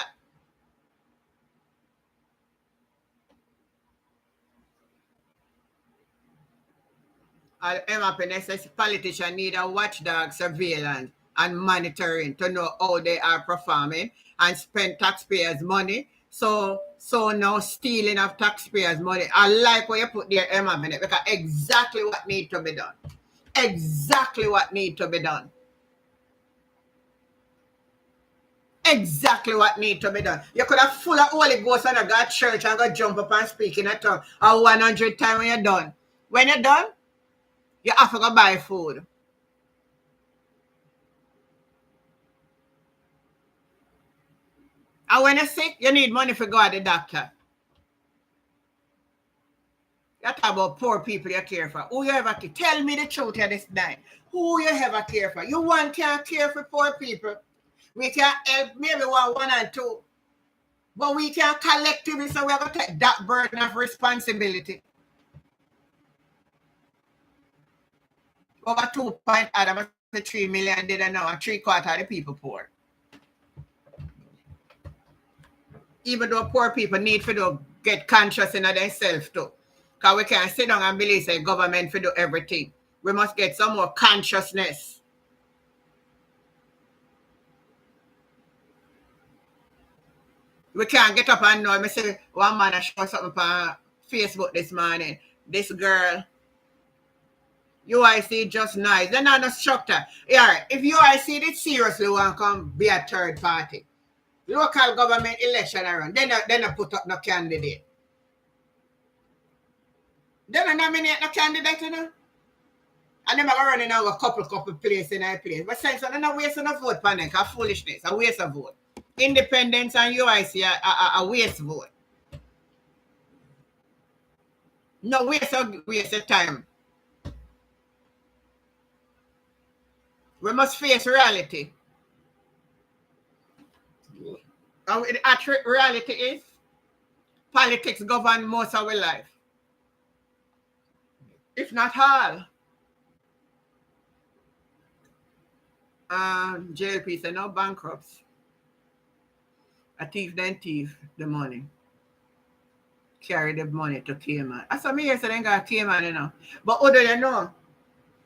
[SPEAKER 1] Emma says politicians need a watchdog surveillance and monitoring to know how they are performing and spend taxpayers' money. So no stealing of taxpayers' money. I like what you put there, Emma, because exactly what needs to be done. Exactly what needs to be done. Exactly what needs to be done. You could have full of Holy Ghost and a God church and go jump up and speak in a tongue 100 times when you're done. When you're done, you have to go buy food. And when you're sick, you need money for go to the doctor. You talk about poor people you care for. Who you ever care? Tell me the truth here this night. Who you ever care for? You one can't care for poor people. We can help maybe one and two. But we can collectively, so we're going to take that burden of responsibility. Over 2.3 million didn't know, and 3/4 of the people poor. Even though poor people need to get conscious in themselves too. Because we can't sit down and believe the government to do everything. We must get some more consciousness. We can't get up and know. I say one man I show something on Facebook this morning. This girl, UIC just nice. They're not a structure. Yeah, if UIC did seriously want to come be a third party, local government election around, then they put up no candidate. They don't nominate no candidate, you know. And them are running out a couple places in a place. But since they're not wasting a vote for them, because foolishness, a waste of vote. Independence and UIC are a waste vote. No waste of time. We must face reality. And the actual reality is politics govern most of our life. If not all. JLP said no bankrupts. A thief then thief the money. carry the money to Cayman. I saw me here, so they got Cayman, you know. But other than know,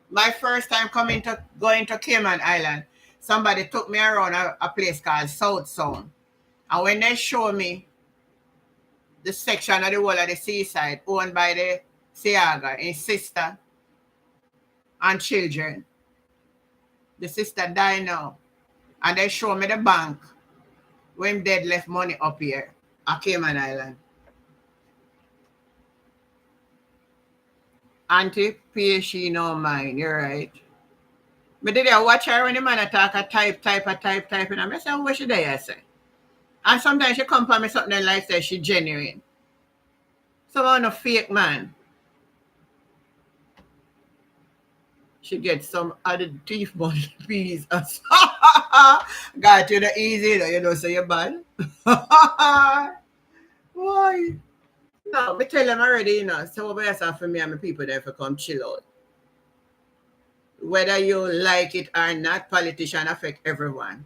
[SPEAKER 1] my first time going to Cayman Island, somebody took me around a place called South Sound. And when they show me the section of the whole of the seaside owned by the Seaga, his sister and children, the sister died now. And they show me the bank when dead left money up here at Cayman Island. Auntie, pay she no mind, you're right. But did I watch her when the man attack a type, and I say, what should I say? And sometimes she come for me something like say she genuine. So I'm a fake man. She gets some other teeth money fees. Got you the easy, you know, so you're bad. Why? No, we tell them already, you know, so what else for me and my people there for come chill out. Whether you like it or not, politicians affect everyone.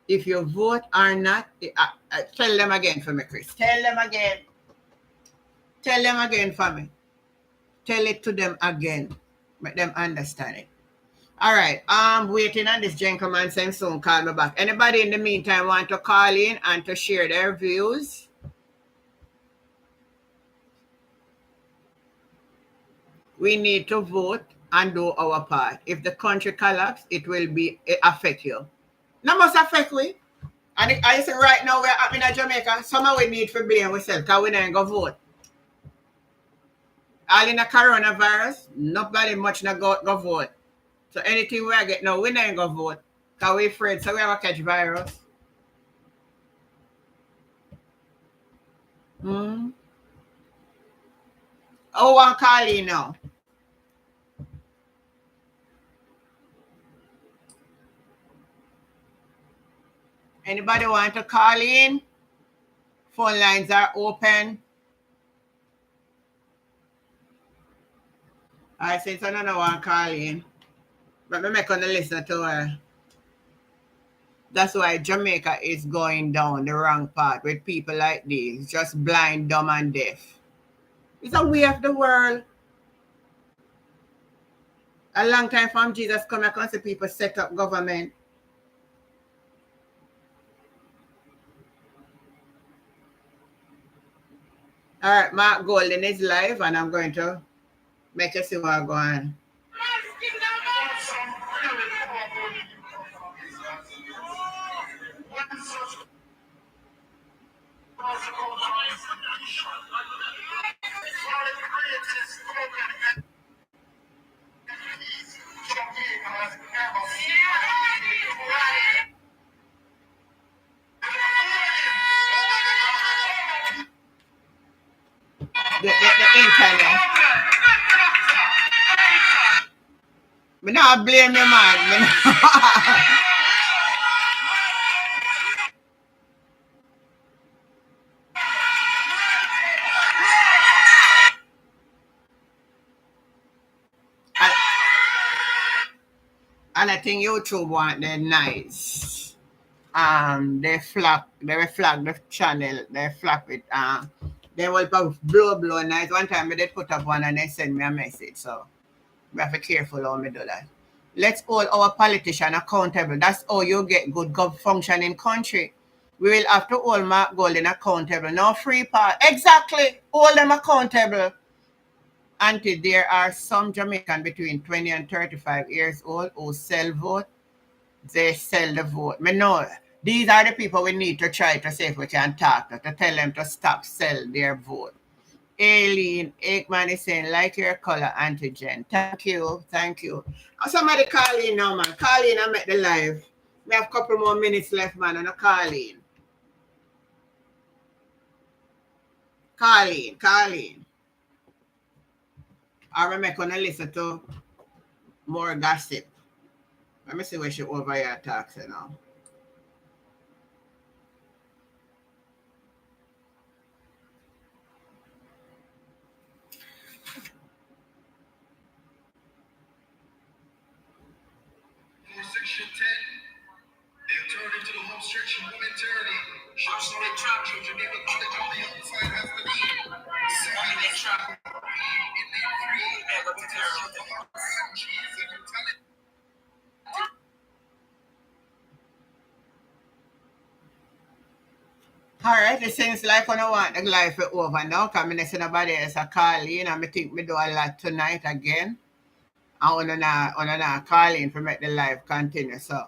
[SPEAKER 1] If you vote or not, tell them again for me, Chris. Tell them again. Tell them again for me. Tell it to them again. Make them understand it. All right. I'm waiting on this gentleman saying soon call me back. Anybody in the meantime want to call in and to share their views? We need to vote and do our part. If the country collapses, it will affect you. That must affect we. And I say right now we're in Jamaica, somehow we need to blame ourselves because we don't go vote. All in the coronavirus, nobody much not go vote. So anything we get now, we don't go vote because we're afraid, so we have to catch virus. Oh, I'm calling now. Anybody want to call in? Phone lines are open. I say so no one call in. But me make on the listen to her. That's why Jamaica is going down the wrong path with people like these, just blind, dumb, and deaf. It's a way of the world. A long time from Jesus come and see people set up government. All right, Mark Golden is live, and I'm going to make you see what's going on. The internet. Me not blame you, man. And I think YouTube want their nice. They flag the channel. They flap it. They will blow nice. One time they put up one and they send me a message. So we have to be careful how we do that. Let's hold our politicians accountable. That's how you get good functioning country. We will have to hold Mark Golden accountable. No free part. Exactly. Hold them accountable. Until there are some Jamaican between 20 and 35 years old who sell vote, they sell the vote. Me know these are the people we need to try to see if we can talk to tell them to stop sell their vote. Aileen Aikman is saying, like your color, antigen. Thank you. Somebody call in now, man. Call in and make the live. We have a couple more minutes left, man, and a call in. Call in. I'm going to listen to more gossip. Let me see where she over here talks now.
[SPEAKER 6] Section 10, the authority to the home stretch momentarily shows no attraction to name the college on the outside has the need.
[SPEAKER 1] All right, it seems like I don't want the life is over now. Because I see nobody else a call in. And I think me do a lot tonight again. I want to not call in to make the live continue. So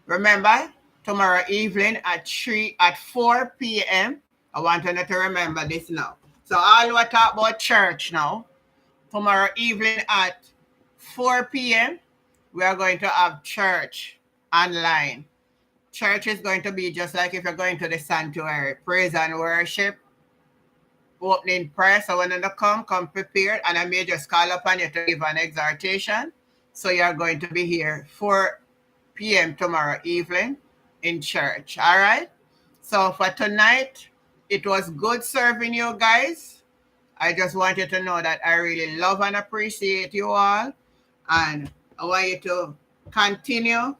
[SPEAKER 1] remember, tomorrow evening at 4 p.m. I want you to remember this now. So all we talk about church now. Tomorrow evening at 4 p.m. we are going to have church online. Church is going to be just like if you're going to the sanctuary, praise and worship, opening prayer. So when you come prepared, and I may just call upon you to give an exhortation. So you're going to be here 4 p.m. tomorrow evening in church. All right. So for tonight, it was good serving you guys. I just want you to know that I really love and appreciate you all. And I want you to continue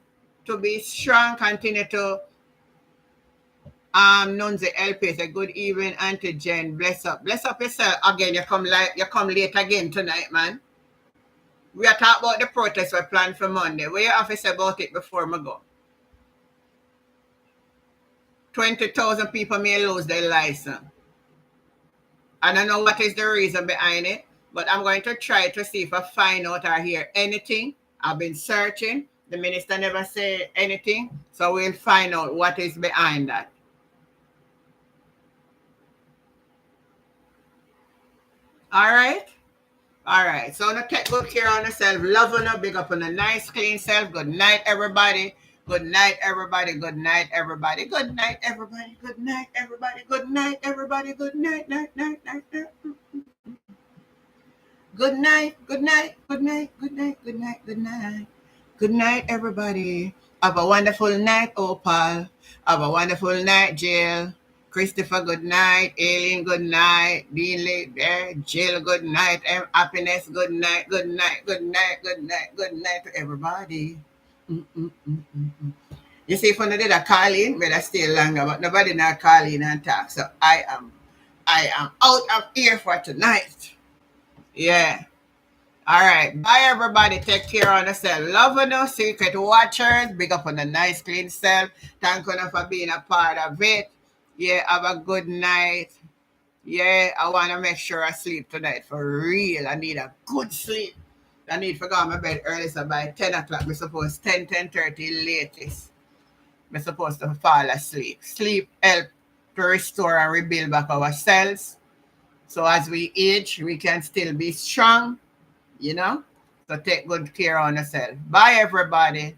[SPEAKER 1] to be strong, continue to Nunzi LP say good evening, Auntie Jen. Bless up yourself again. You come late again tonight, man. We are talking about the protest we planned for Monday. What you have to say about it before we go? 20,000 people may lose their license. I don't know what is the reason behind it, but I'm going to try to see if I find out or hear anything. I've been searching. The minister never said anything, so we'll find out what is behind that. All right. So now take good care on yourself. Love on you. Big up on a nice, clean self. Good night, everybody. Good night, everybody. Good night, everybody. Good night, everybody. Good night, everybody. Good night, everybody. Good night, night. Good night, good night, good night, good night, good night, good night. Good night, everybody. Have a wonderful night, Opal. Have a wonderful night, Jill. Christopher, good night. Aileen, good night. Beanley, there. Jill, good night. Happiness, good night. Good night, good night, good night, good night to everybody. You see, if I did a call in, but I stay longer, but nobody not call in and talk. So I am out of here for tonight. Yeah. All right. Bye, everybody. Take care of yourself. Love on us, Secret Watchers. Big up on the nice, clean self. Thank you for being a part of it. Yeah, have a good night. Yeah, I want to make sure I sleep tonight for real. I need a good sleep. I need to go to my bed early, so by 10 o'clock, we're supposed 10:30 latest. We're supposed to fall asleep. Sleep help to restore and rebuild back ourselves. So as we age, we can still be strong, you know? So take good care of yourself. Bye, everybody.